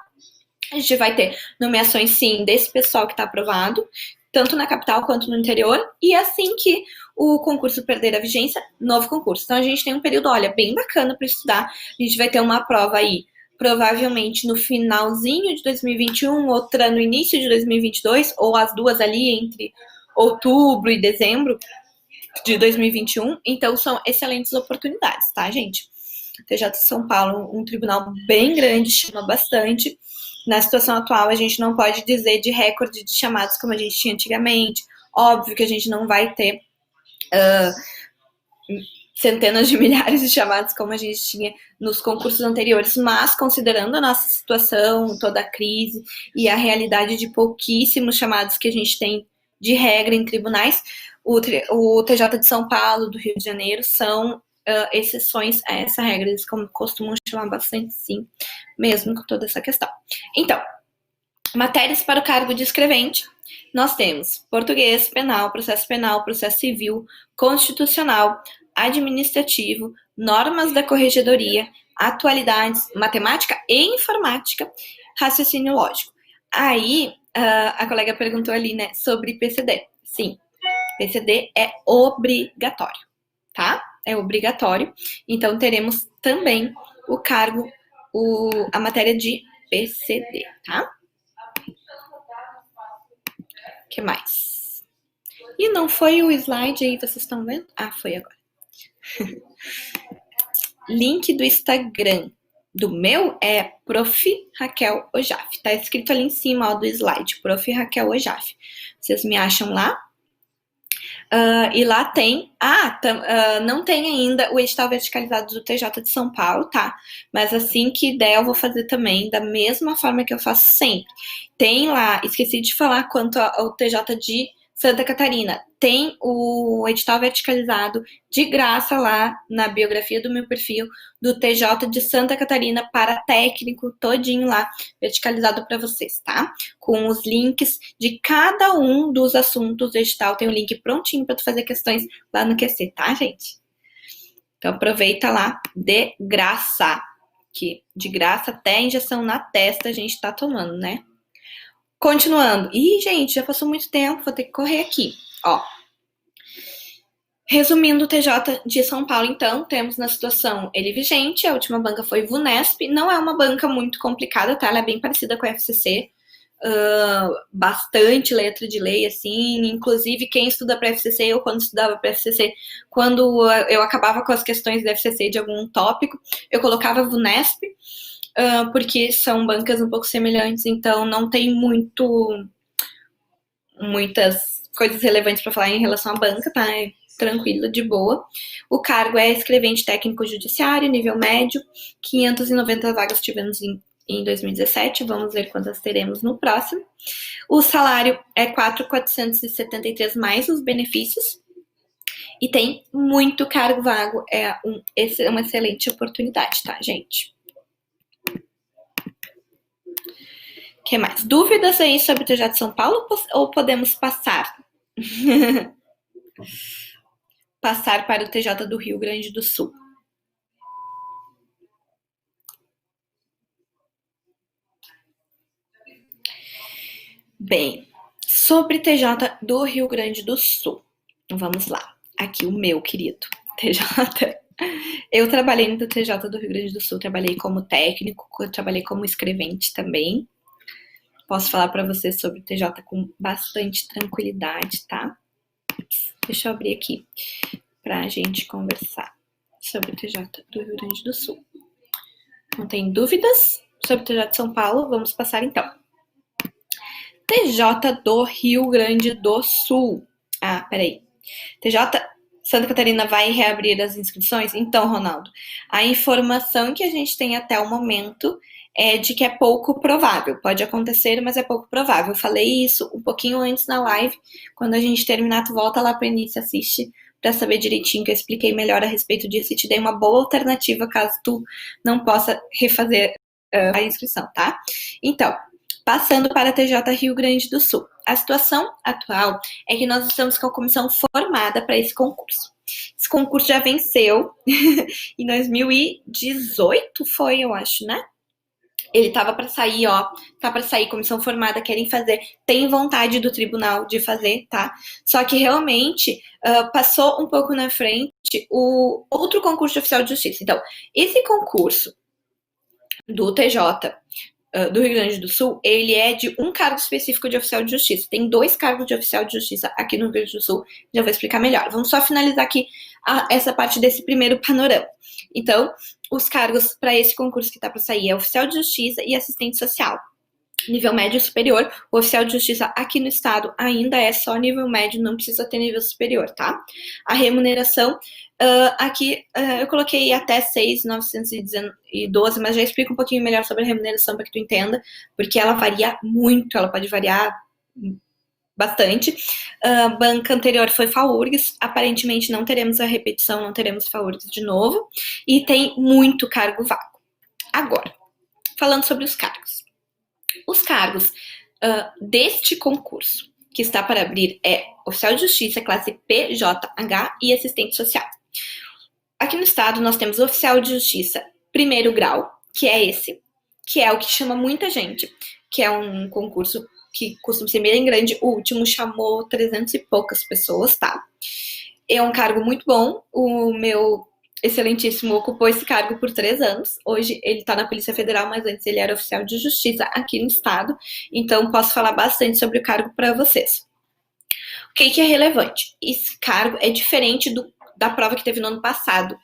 a gente vai ter nomeações, sim, desse pessoal que está aprovado, tanto na capital quanto no interior, e assim que o concurso perder a vigência, novo concurso. Então, a gente tem um período, olha, bem bacana para estudar. A gente vai ter uma prova aí, provavelmente no finalzinho de 2021, outra no início de 2022, ou as duas ali entre outubro e dezembro de 2021. Então, são excelentes oportunidades, tá, gente? TJ de São Paulo, um tribunal bem grande, chama bastante. Na situação atual, a gente não pode dizer de recorde de chamados como a gente tinha antigamente. Óbvio que a gente não vai ter centenas de milhares de chamados como a gente tinha nos concursos anteriores, mas considerando a nossa situação, toda a crise e a realidade de pouquíssimos chamados que a gente tem de regra em tribunais, o TJ de São Paulo, do Rio de Janeiro, são exceções a essa regra. Eles costumam chamar bastante, sim, mesmo com toda essa questão. Então, matérias para o cargo de escrevente, nós temos português, penal, processo civil, constitucional, administrativo, normas da corregedoria, atualidades, matemática e informática, raciocínio lógico. Aí, a colega perguntou ali, né, sobre PCD. Sim, PCD é obrigatório, tá? É obrigatório. Então, teremos também o cargo, a matéria de PCD, tá? O que mais? E não foi o slide aí, vocês estão vendo? Ah, foi agora. Link do Instagram do meu é Prof. Raquel Ojaf. Tá escrito ali em cima, ó, do slide, Prof. Raquel Ojaf. Vocês me acham lá? E lá tem... não tem ainda o edital verticalizado do TJ de São Paulo, tá? Mas assim que der, eu vou fazer também, da mesma forma que eu faço sempre. Tem lá, esqueci de falar quanto ao TJ de Santa Catarina, tem o edital verticalizado de graça lá na biografia do meu perfil do TJ de Santa Catarina para técnico, todinho lá, verticalizado para vocês, tá? Com os links de cada um dos assuntos do edital, tem o link prontinho para tu fazer questões lá no QC, tá, gente? Então aproveita lá, de graça, que de graça até injeção na testa a gente tá tomando, né? Continuando. Ih, gente, já passou muito tempo, vou ter que correr aqui. Ó. Resumindo o TJ de São Paulo, então, temos na situação ele vigente, a última banca foi VUNESP, não é uma banca muito complicada, tá? Ela é bem parecida com a FCC, bastante letra de lei, assim, inclusive quem estuda para FCC, eu quando estudava para FCC, quando eu acabava com as questões da FCC de algum tópico, eu colocava VUNESP, porque são bancas um pouco semelhantes, então não tem muitas coisas relevantes para falar em relação à banca, tá? É tranquilo, de boa. O cargo é escrevente técnico judiciário, nível médio, 590 vagas tivemos em 2017, vamos ver quantas teremos no próximo. O salário é 4.473 mais os benefícios, e tem muito cargo vago, é uma excelente oportunidade, tá, gente? O que mais? Dúvidas aí sobre o TJ de São Paulo ou podemos passar? Passar para o TJ do Rio Grande do Sul. Bem, sobre TJ do Rio Grande do Sul. Vamos lá. Aqui o meu querido TJ. Eu trabalhei no TJ do Rio Grande do Sul, trabalhei como técnico, trabalhei como escrevente também. Posso falar para vocês sobre o TJ com bastante tranquilidade, tá? Deixa eu abrir aqui para a gente conversar sobre o TJ do Rio Grande do Sul. Não tem dúvidas sobre o TJ de São Paulo? Vamos passar então. TJ do Rio Grande do Sul. Peraí. TJ Santa Catarina vai reabrir as inscrições? Então, Ronaldo, a informação que a gente tem até o momento é de que é pouco provável. Pode acontecer, mas é pouco provável. Eu falei isso um pouquinho antes na live. Quando a gente terminar, tu volta lá para o início e assiste para saber direitinho, que eu expliquei melhor a respeito disso e te dei uma boa alternativa caso tu não possa refazer a inscrição, tá? Então, passando para a TJ Rio Grande do Sul. A situação atual é que nós estamos com a comissão formada para esse concurso. Esse concurso já venceu em 2018, foi, eu acho, né? Ele tava para sair, tá para sair, comissão formada, querem fazer, tem vontade do tribunal de fazer, tá? Só que realmente passou um pouco na frente o outro concurso de oficial de justiça. Então, esse concurso do TJ do Rio Grande do Sul, ele é de um cargo específico de oficial de justiça. Tem 2 cargos de oficial de justiça aqui no Rio Grande do Sul, já vou explicar melhor. Vamos só finalizar aqui essa parte desse primeiro panorama. Então, os cargos para esse concurso que está para sair é oficial de justiça e assistente social. nível médio e superior. O oficial de justiça aqui no estado ainda é só nível médio, não precisa ter nível superior, tá? A remuneração, aqui eu coloquei até 6.912, mas já explico um pouquinho melhor sobre a remuneração para que tu entenda, porque ela varia muito, ela pode variar bastante. Banca anterior foi FAURGS, aparentemente não teremos a repetição, não teremos FAURGS de novo, e tem muito cargo vago. Agora, falando sobre os cargos. Os cargos deste concurso que está para abrir é oficial de justiça, classe PJH e assistente social. Aqui no estado nós temos oficial de justiça primeiro grau, que é esse, que é o que chama muita gente, que é um concurso que costuma ser bem grande. O último chamou 300 e poucas pessoas, tá? É um cargo muito bom. O meu excelentíssimo ocupou esse cargo por 3 anos. Hoje ele tá na Polícia Federal, mas antes ele era oficial de justiça aqui no estado. Então posso falar bastante sobre o cargo para vocês. O que é relevante? Esse cargo é diferente da prova que teve no ano passado.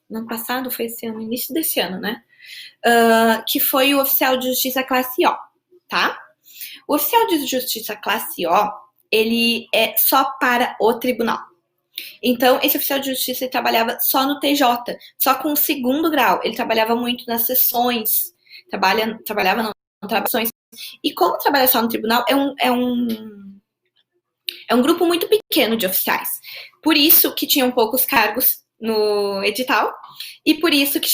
No ano passado foi esse ano, início desse ano, né? Que foi o oficial de justiça classe O, tá? O oficial de justiça classe O, ele é só para o tribunal. Então, esse oficial de justiça ele trabalhava só no TJ, só com o segundo grau. Ele trabalhava muito nas sessões, trabalhava não sessões. E como trabalha só no tribunal, é um grupo muito pequeno de oficiais. Por isso que tinham poucos cargos no edital, e por isso que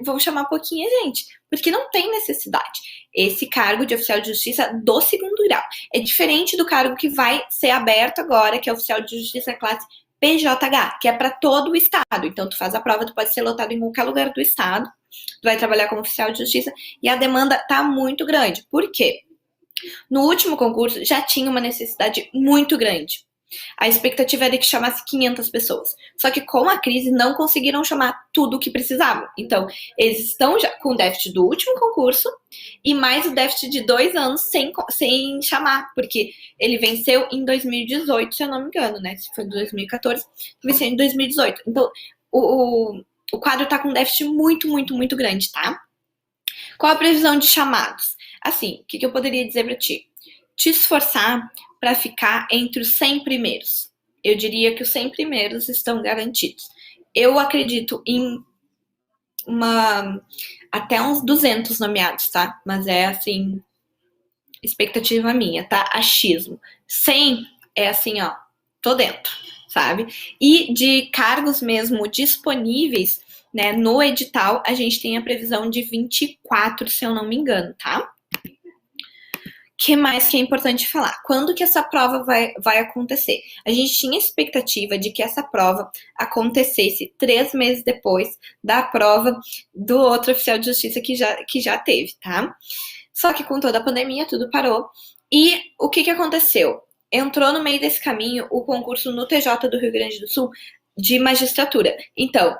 vão chamar pouquinha gente, porque não tem necessidade. Esse cargo de oficial de justiça do segundo grau é diferente do cargo que vai ser aberto agora, que é oficial de justiça classe PJH, que é para todo o estado. Então, tu faz a prova, tu pode ser lotado em qualquer lugar do estado, tu vai trabalhar como oficial de justiça, e a demanda tá muito grande. Por quê? No último concurso já tinha uma necessidade muito grande. A expectativa era que chamasse 500 pessoas. Só que com a crise não conseguiram chamar tudo o que precisavam. Então, eles estão já com o déficit do último concurso e mais o déficit de 2 anos sem chamar, porque ele venceu em 2018, se eu não me engano, né? Se foi em 2014, venceu em 2018. Então, o quadro tá com um déficit muito, muito, muito grande, tá? Qual a previsão de chamados? Assim, o que eu poderia dizer para ti? Te esforçar para ficar entre os 100 primeiros. Eu diria que os 100 primeiros estão garantidos. Eu acredito em até uns 200 nomeados, tá? Mas é assim, expectativa minha, tá? Achismo. 100 é assim, ó, tô dentro, sabe? E de cargos mesmo disponíveis, né, no edital, a gente tem a previsão de 24, se eu não me engano, tá? O que mais que é importante falar? Quando que essa prova vai acontecer? A gente tinha expectativa de que essa prova acontecesse 3 meses depois da prova do outro oficial de justiça que já teve, tá? Só que com toda a pandemia tudo parou. E o que aconteceu? Entrou no meio desse caminho o concurso no TJ do Rio Grande do Sul de magistratura. Então,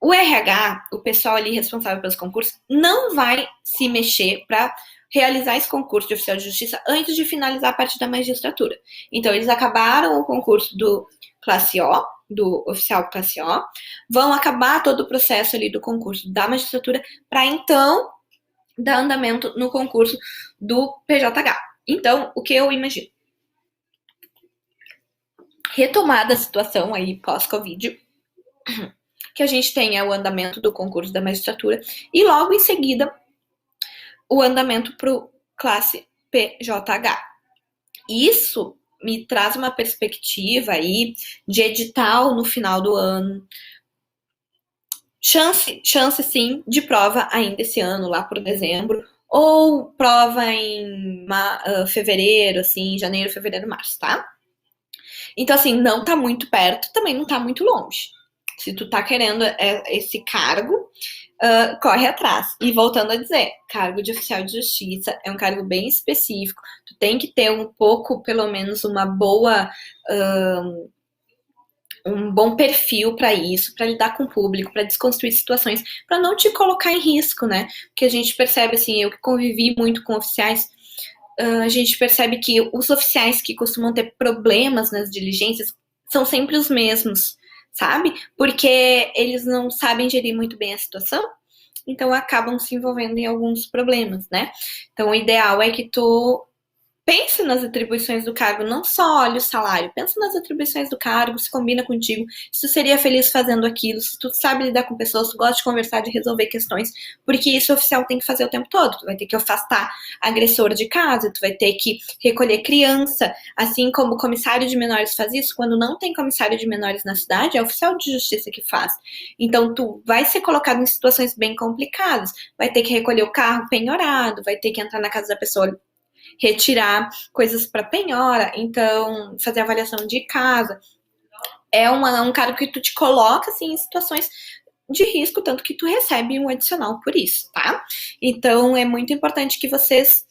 o RH, o pessoal ali responsável pelos concursos, não vai se mexer para realizar esse concurso de oficial de justiça antes de finalizar a parte da magistratura. Então, eles acabaram o concurso do classe O, do oficial classe O, vão acabar todo o processo ali do concurso da magistratura para então dar andamento no concurso do PJH. Então, o que eu imagino? Retomada a situação aí pós-Covid, que a gente tenha o andamento do concurso da magistratura e logo em seguida o andamento para o classe PJH. Isso me traz uma perspectiva aí de edital no final do ano. Chance sim de prova ainda esse ano, lá por dezembro, ou prova em fevereiro, assim, janeiro, fevereiro, março, tá? Então, assim, não tá muito perto, também não tá muito longe. Se tu tá querendo esse cargo, corre atrás. E voltando a dizer, cargo de oficial de justiça é um cargo bem específico. Tu tem que ter um pouco, pelo menos, uma boa... um bom perfil para isso, para lidar com o público, para desconstruir situações, para não te colocar em risco, né? Porque a gente percebe, assim, eu que convivi muito com oficiais, a gente percebe que os oficiais que costumam ter problemas nas diligências são sempre os mesmos, sabe? Porque eles não sabem gerir muito bem a situação, então acabam se envolvendo em alguns problemas, né? Então o ideal é que tu pense nas atribuições do cargo, não só olhe o salário, pensa nas atribuições do cargo, se combina contigo, se tu seria feliz fazendo aquilo, se tu sabe lidar com pessoas, tu gosta de conversar, de resolver questões, porque isso o oficial tem que fazer o tempo todo. Tu vai ter que afastar agressor de casa, tu vai ter que recolher criança, assim como o comissário de menores faz isso. Quando não tem comissário de menores na cidade, é o oficial de justiça que faz. Então tu vai ser colocado em situações bem complicadas, vai ter que recolher o carro penhorado, vai ter que entrar na casa da pessoa, retirar coisas para penhora, então fazer avaliação de casa. É um cargo que tu te coloca assim, em situações de risco, tanto que tu recebe um adicional por isso, tá? Então é muito importante que vocês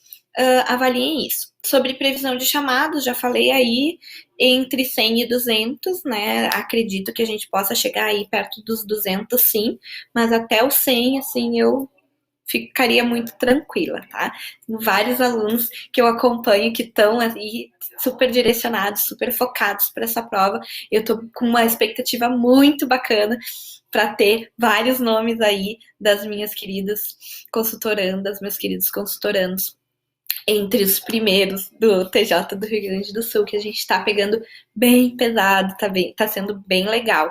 avaliem isso. Sobre previsão de chamados, já falei aí, entre 100 e 200, né? Acredito que a gente possa chegar aí perto dos 200, sim, mas até o 100, assim, eu ficaria muito tranquila, tá? Tenho vários alunos que eu acompanho que estão aí super direcionados, super focados para essa prova. Eu tô com uma expectativa muito bacana para ter vários nomes aí das minhas queridas consultorandas, meus queridos consultorandos, entre os primeiros do TJ do Rio Grande do Sul, que a gente está pegando bem pesado, tá sendo bem legal.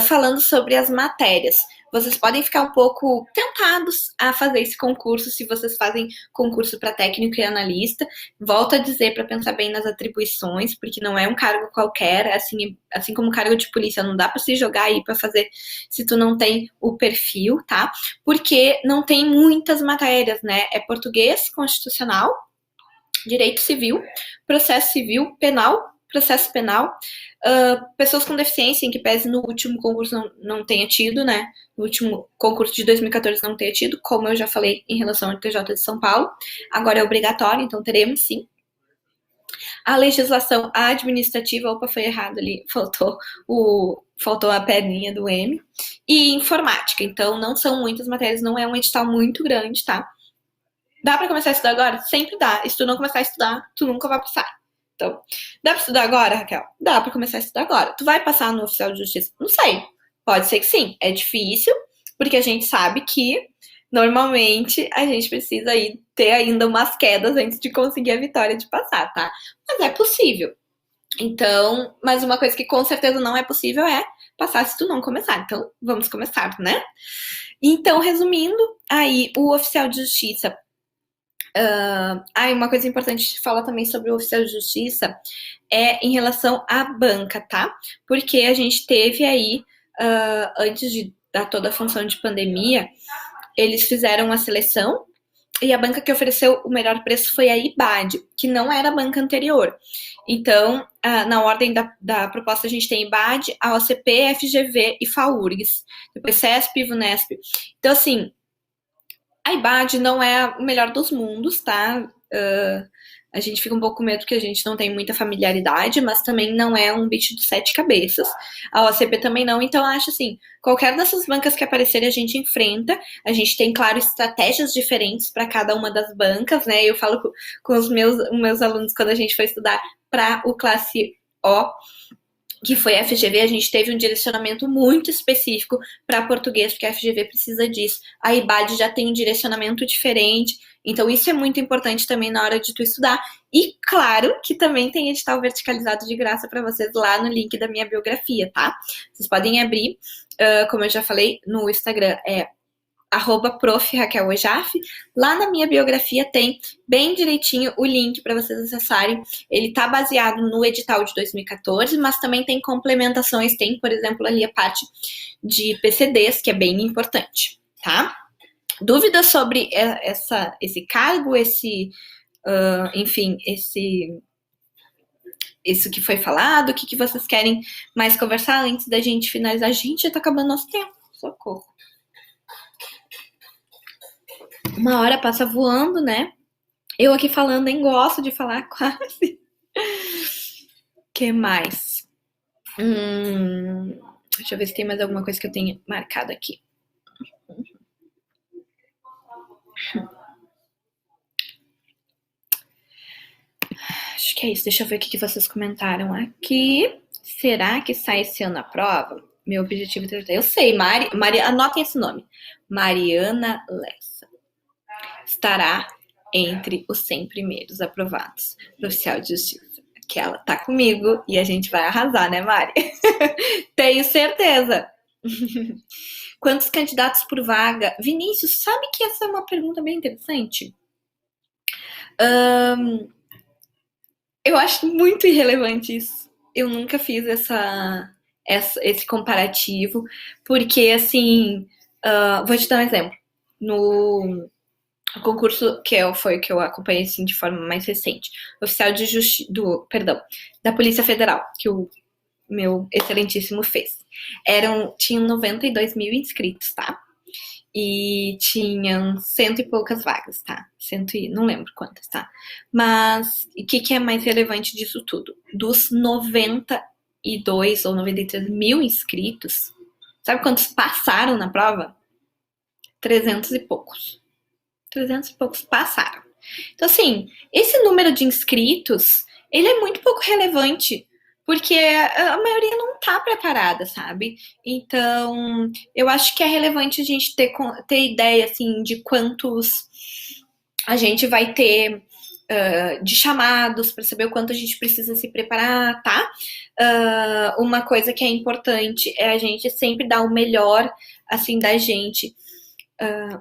Falando sobre as matérias, vocês podem ficar um pouco tentados a fazer esse concurso se vocês fazem concurso para técnico e analista. Volto a dizer para pensar bem nas atribuições, porque não é um cargo qualquer, assim como o cargo de polícia, não dá para se jogar aí para fazer se tu não tem o perfil, tá? Porque não tem muitas matérias, né? É português constitucional, direito civil, processo civil, penal, processo penal, pessoas com deficiência, em que pese no último concurso não tenha tido, né? No último concurso de 2014 não tenha tido, como eu já falei em relação ao TJ de São Paulo. Agora é obrigatório, então teremos sim. A legislação administrativa, opa, foi errado ali, faltou a perninha do M. E informática, então não são muitas matérias, não é um edital muito grande, tá? Dá pra começar a estudar agora? Sempre dá. E se tu não começar a estudar, tu nunca vai passar. Então, dá pra estudar agora, Raquel? Dá pra começar a estudar agora. Tu vai passar no oficial de justiça? Não sei. Pode ser que sim. É difícil, porque a gente sabe que normalmente a gente precisa aí ter ainda umas quedas antes de conseguir a vitória de passar, tá? Mas é possível. Então, mas uma coisa que com certeza não é possível é passar se tu não começar. Então, vamos começar, né? Então, resumindo, aí o oficial de justiça. Uma coisa importante de falar também sobre o oficial de justiça é em relação à banca, tá? Porque a gente teve aí, antes de dar toda a função de pandemia, eles fizeram a seleção e a banca que ofereceu o melhor preço foi a IBAD, que não era a banca anterior. Então, na ordem da proposta, a gente tem IBAD, a OCP, FGV e FAURGS. Depois CESP e VUNESP. Então, assim, a IBAD não é o melhor dos mundos, tá? A gente fica um pouco com medo porque a gente não tem muita familiaridade, mas também não é um bicho de sete cabeças. A OCP também não, então eu acho assim, qualquer dessas bancas que aparecerem a gente enfrenta. A gente tem, claro, estratégias diferentes para cada uma das bancas, né? Eu falo com os meus alunos quando a gente foi estudar para o classe O, que foi a FGV, a gente teve um direcionamento muito específico para português, porque a FGV precisa disso. A IBAD já tem um direcionamento diferente, então isso é muito importante também na hora de tu estudar. E claro que também tem edital verticalizado de graça para vocês lá no link da minha biografia, tá? Vocês podem abrir, como eu já falei, no Instagram é @prof.raquelojaf. Lá na minha biografia tem bem direitinho o link para vocês acessarem. Ele tá baseado no edital de 2014, mas também tem complementações. Tem, por exemplo, ali a parte de PCDs, que é bem importante, tá? Dúvidas sobre esse cargo, enfim, isso que foi falado? O que vocês querem mais conversar antes da gente finalizar? Gente, já tá acabando nosso tempo. Socorro. Uma hora passa voando, né? Eu aqui falando, nem gosto de falar quase. Que mais? Deixa eu ver se tem mais alguma coisa que eu tenha marcado aqui. Acho que é isso. Deixa eu ver o que vocês comentaram aqui. Será que sai esse ano a prova? Meu objetivo é... Eu sei, anotem esse nome. Mariana Lessa estará entre os 100 primeiros aprovados do oficial de justiça. Que ela tá comigo e a gente vai arrasar, né, Mari? Tenho certeza. Quantos candidatos por vaga? Vinícius, sabe que essa é uma pergunta bem interessante? Eu acho muito irrelevante isso. Eu nunca fiz esse comparativo, porque, assim, vou te dar um exemplo. No concurso foi o que eu acompanhei assim, de forma mais recente, oficial de da Polícia Federal, que o meu excelentíssimo fez. Tinham 92 mil inscritos, tá? E tinham 100 e poucas vagas, tá? Não lembro quantas, tá? Mas o que é mais relevante disso tudo? Dos 92 ou 93 mil inscritos, sabe quantos passaram na prova? 300 e poucos. 300 e poucos passaram. Então, assim, esse número de inscritos, ele é muito pouco relevante, porque a maioria não tá preparada, sabe? Então, eu acho que é relevante a gente ter ideia, assim, de quantos a gente vai ter de chamados, para saber o quanto a gente precisa se preparar, tá? Uma coisa que é importante é a gente sempre dar o melhor, assim, da gente.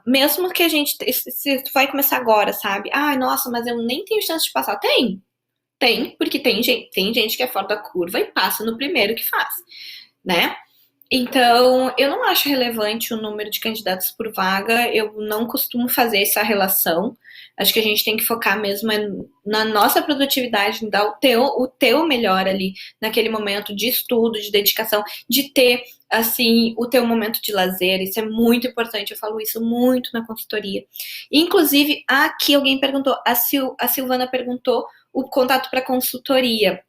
Mesmo que a gente, se tu vai começar agora, sabe? Ai, nossa, mas eu nem tenho chance de passar. Tem, porque tem gente que é fora da curva e passa no primeiro que faz, né? Então, eu não acho relevante o número de candidatos por vaga, eu não costumo fazer essa relação. Acho que a gente tem que focar mesmo na nossa produtividade, em dar o teu melhor ali naquele momento de estudo, de dedicação, de ter, assim, o teu momento de lazer. Isso é muito importante, eu falo isso muito na consultoria. Inclusive, aqui alguém perguntou, a Silvana perguntou o contato para consultoria.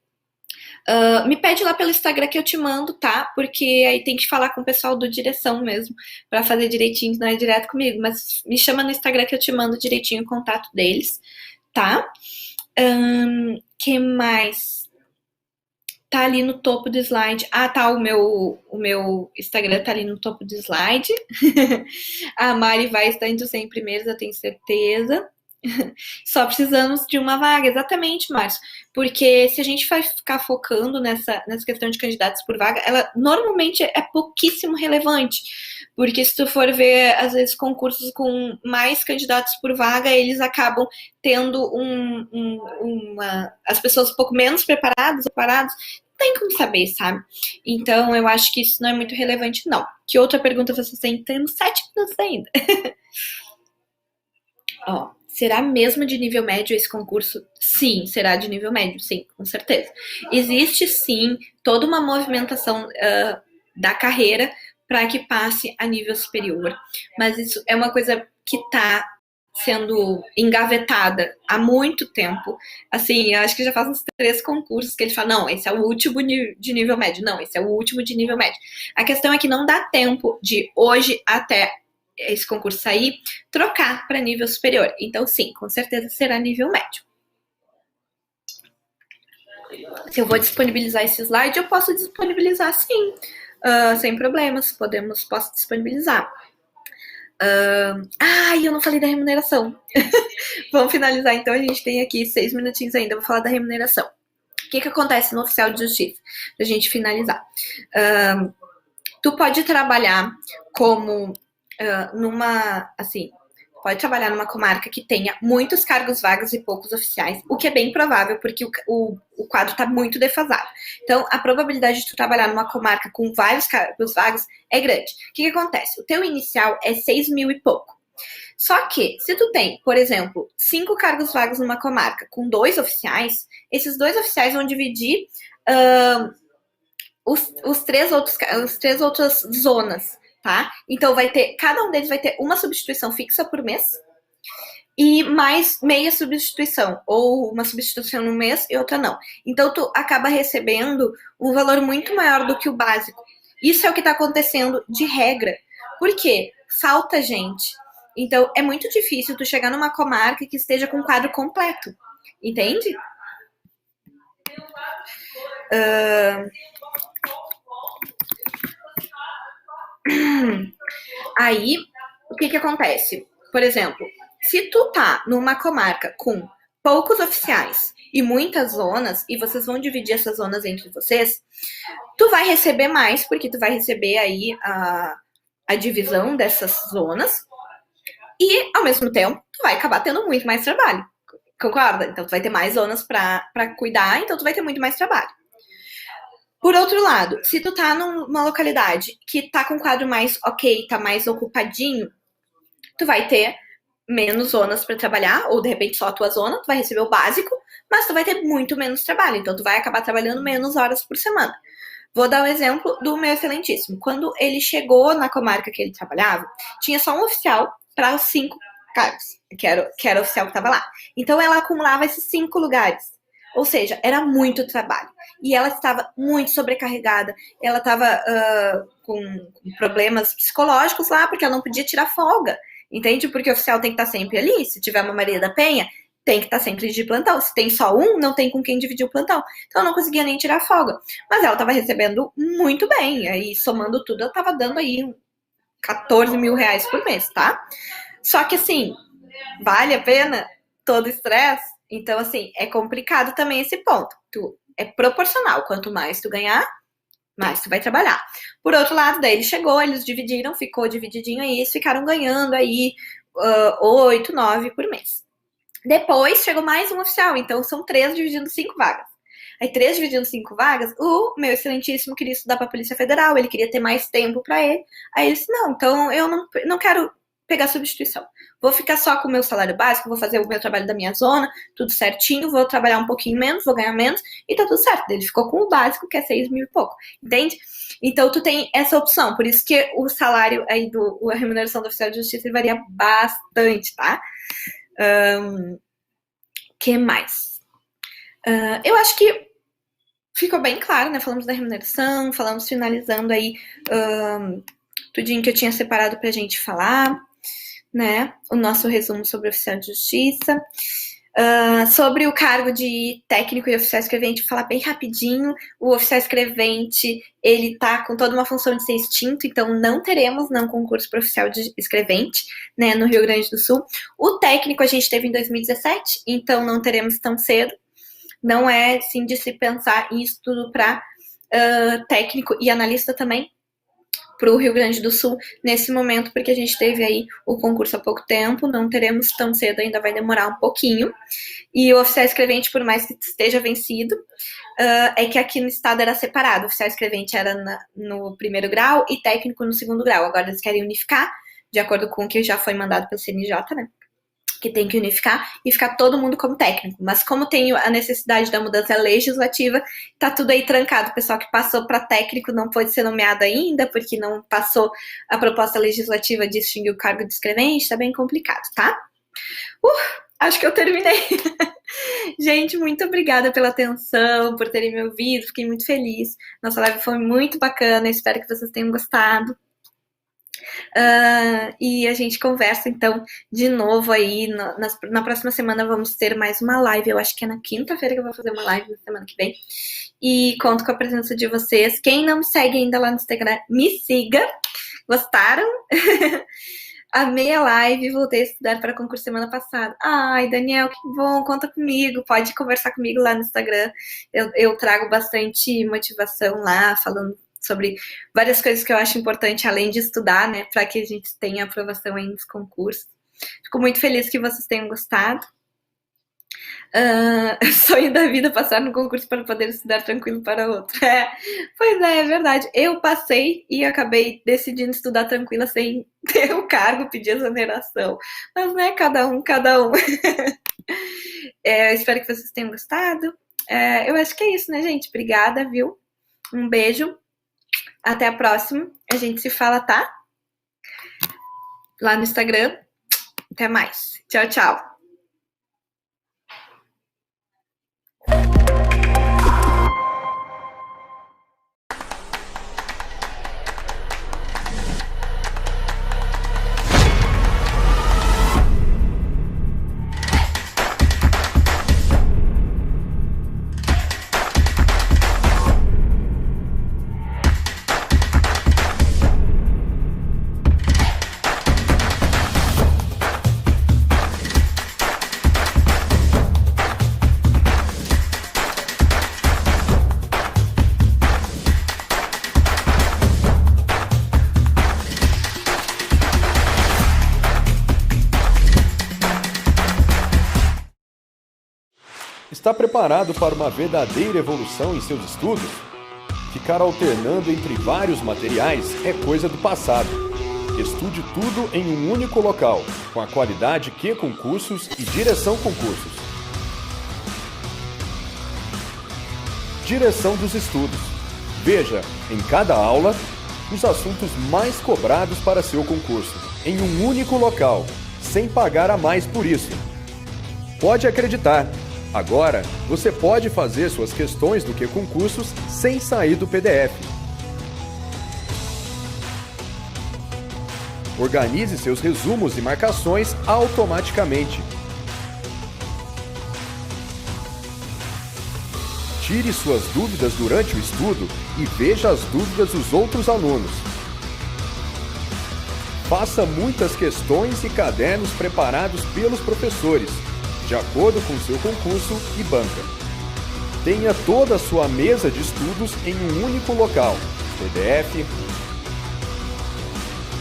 Me pede lá pelo Instagram que eu te mando, tá? Porque aí tem que falar com o pessoal do direção mesmo, pra fazer direitinho, não é direto comigo. Mas me chama no Instagram que eu te mando direitinho o contato deles, tá? Que mais? Tá ali no topo do slide. Tá, o meu Instagram tá ali no topo do slide. A Mari vai estar entre os 100 primeiros, eu tenho certeza. Só precisamos de uma vaga, exatamente, Márcio. Porque se a gente vai ficar focando nessa questão de candidatos por vaga, ela normalmente é pouquíssimo relevante. Porque se tu for ver, às vezes, concursos com mais candidatos por vaga, eles acabam tendo as pessoas um pouco menos preparadas, não tem como saber, sabe? Então, eu acho que isso não é muito relevante, não. Que outra pergunta você tem? Temos 7 minutos ainda. Será mesmo de nível médio esse concurso? Sim, será de nível médio, sim, com certeza. Existe, sim, toda uma movimentação da carreira para que passe a nível superior. Mas isso é uma coisa que está sendo engavetada há muito tempo. Assim, eu acho que já faz uns 3 concursos que eles falam, não, esse é o último de nível médio. Não, esse é o último de nível médio. A questão é que não dá tempo de hoje até esse concurso sair, trocar para nível superior. Então, sim, com certeza será nível médio. Se eu vou disponibilizar esse slide, eu posso disponibilizar sim, sem problemas, posso disponibilizar. Eu não falei da remuneração. Vamos finalizar, então, a gente tem aqui 6 minutinhos ainda, eu vou falar da remuneração. O que acontece no oficial de justiça? Pra gente finalizar. Tu pode trabalhar como pode trabalhar numa comarca que tenha muitos cargos vagos e poucos oficiais, o que é bem provável, porque o quadro está muito defasado. Então, a probabilidade de tu trabalhar numa comarca com vários cargos vagos é grande. O que acontece? O teu inicial é 6 mil e pouco. Só que, se tu tem, por exemplo, 5 cargos vagos numa comarca com 2 oficiais, esses 2 oficiais vão dividir os três outras zonas, tá? Então cada um deles vai ter uma substituição fixa por mês e mais meia substituição, ou uma substituição no mês e outra não. Então tu acaba recebendo um valor muito maior do que o básico. Isso é o que está acontecendo de regra. Por quê? Falta gente. Então é muito difícil tu chegar numa comarca que esteja com o quadro completo. Entende? Aí, o que acontece? Por exemplo, se tu tá numa comarca com poucos oficiais e muitas zonas, e vocês vão dividir essas zonas entre vocês, tu vai receber mais, porque tu vai receber aí a divisão dessas zonas, e ao mesmo tempo, tu vai acabar tendo muito mais trabalho. Concorda? Então tu vai ter mais zonas pra cuidar, então tu vai ter muito mais trabalho. Por outro lado, se tu tá numa localidade que tá com um quadro mais ok, tá mais ocupadinho, tu vai ter menos zonas para trabalhar, ou de repente só a tua zona, tu vai receber o básico, mas tu vai ter muito menos trabalho, então tu vai acabar trabalhando menos horas por semana. Vou dar o exemplo do meu excelentíssimo. Quando ele chegou na comarca que ele trabalhava, tinha só um oficial para os 5 cargos, que era o oficial que estava lá. Então ela acumulava esses 5 lugares. Ou seja, era muito trabalho. E ela estava muito sobrecarregada. Ela estava com problemas psicológicos lá, porque ela não podia tirar folga. Entende? Porque o oficial tem que estar sempre ali. Se tiver uma Maria da Penha, tem que estar sempre de plantão. Se tem só um, não tem com quem dividir o plantão. Então ela não conseguia nem tirar folga. Mas ela estava recebendo muito bem. Aí, somando tudo, ela estava dando aí 14 mil reais por mês, tá? Só que assim, vale a pena todo o estresse? Então, assim, é complicado também esse ponto. É proporcional. Quanto mais tu ganhar, mais tu vai trabalhar. Por outro lado, daí ele chegou, eles dividiram, ficou divididinho aí, eles ficaram ganhando aí 8, 9 por mês. Depois chegou mais um oficial, então são 3 dividindo 5 vagas. Aí 3 dividindo 5 vagas, o meu excelentíssimo queria estudar para a Polícia Federal, ele queria ter mais tempo para ele. Aí ele disse, não, então eu não quero pegar substituição. Vou ficar só com o meu salário básico, vou fazer o meu trabalho da minha zona, tudo certinho, vou trabalhar um pouquinho menos, vou ganhar menos, e tá tudo certo. Ele ficou com o básico, que é 6 mil e pouco, entende? Então, tu tem essa opção, por isso que o salário aí a remuneração do oficial de justiça varia bastante, tá? Que mais? Eu acho que ficou bem claro, né? Falamos da remuneração, falamos finalizando aí tudinho que eu tinha separado pra gente falar, né? O nosso resumo sobre o oficial de justiça. Sobre o cargo de técnico e oficial escrevente, vou falar bem rapidinho. O oficial escrevente, ele tá com toda uma função de ser extinto, então não teremos concurso para oficial de escrevente, né, no Rio Grande do Sul. O técnico a gente teve em 2017, então não teremos tão cedo. Não é, sim, de se pensar em estudo para técnico e analista também, para o Rio Grande do Sul nesse momento, porque a gente teve aí o concurso há pouco tempo, não teremos tão cedo, ainda vai demorar um pouquinho. E o oficial escrevente, por mais que esteja vencido, é que aqui no estado era separado. O oficial escrevente era no primeiro grau e técnico no segundo grau. Agora eles querem unificar, de acordo com o que já foi mandado pelo CNJ, né? Que tem que unificar e ficar todo mundo como técnico. Mas como tem a necessidade da mudança legislativa, tá tudo aí trancado. O pessoal que passou para técnico não pode ser nomeado ainda, porque não passou a proposta legislativa de extinguir o cargo de escrevente, tá bem complicado, tá? Acho que eu terminei. Gente, muito obrigada pela atenção, por terem me ouvido, fiquei muito feliz. Nossa live foi muito bacana, espero que vocês tenham gostado. E a gente conversa então de novo aí na próxima semana. Vamos ter mais uma live, eu acho que é na quinta-feira que eu vou fazer uma live na semana que vem, e conto com a presença de vocês. Quem não me segue ainda lá no Instagram, me siga. Gostaram? Amei a live, voltei a estudar para concurso semana passada. Ai, Daniel, que bom, conta comigo, pode conversar comigo lá no Instagram. Eu trago bastante motivação lá, falando sobre várias coisas que eu acho importante, além de estudar, né, para que a gente tenha aprovação aí nos concursos. Fico muito feliz que vocês tenham gostado. Sonho da vida, passar no concurso para poder estudar tranquilo para outro. Pois é verdade. Eu passei e acabei decidindo estudar tranquila sem ter o cargo, pedir exoneração. Mas, né, cada um. Espero que vocês tenham gostado. Eu acho que é isso, né, gente? Obrigada, viu? Um beijo. Até a próxima. A gente se fala, tá? Lá no Instagram. Até mais. Tchau, tchau. Está preparado para uma verdadeira evolução em seus estudos? Ficar alternando entre vários materiais é coisa do passado. Estude tudo em um único local, com a qualidade Q Concursos e Direção Concursos. Direção dos estudos. Veja, em cada aula, os assuntos mais cobrados para seu concurso, em um único local, sem pagar a mais por isso. Pode acreditar, agora você pode fazer suas questões do Q Concursos sem sair do PDF. Organize seus resumos e marcações automaticamente. Tire suas dúvidas durante o estudo e veja as dúvidas dos outros alunos. Faça muitas questões e cadernos preparados pelos professores, de acordo com seu concurso e banca. Tenha toda a sua mesa de estudos em um único local, PDF,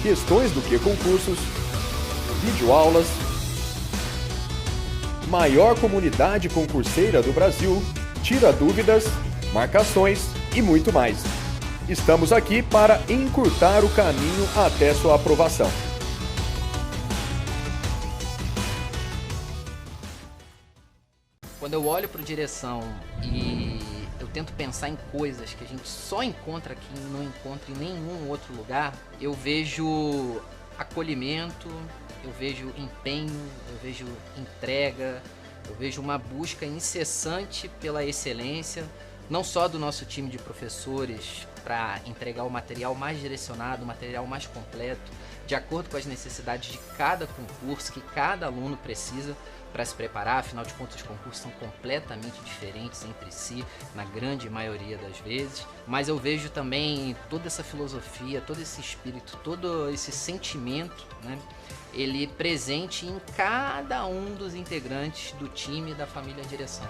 questões do Q Concursos, videoaulas, maior comunidade concurseira do Brasil, tira dúvidas, marcações e muito mais. Estamos aqui para encurtar o caminho até sua aprovação. Quando eu olho para o Direção e eu tento pensar em coisas que a gente só encontra aqui e não encontra em nenhum outro lugar, eu vejo acolhimento, eu vejo empenho, eu vejo entrega, eu vejo uma busca incessante pela excelência, não só do nosso time de professores para entregar o material mais direcionado, o material mais completo, de acordo com as necessidades de cada concurso, que cada aluno precisa para se preparar. Afinal de contas, os concursos são completamente diferentes entre si, na grande maioria das vezes. Mas eu vejo também toda essa filosofia, todo esse espírito, todo esse sentimento, né, ele presente em cada um dos integrantes do time da família Direção.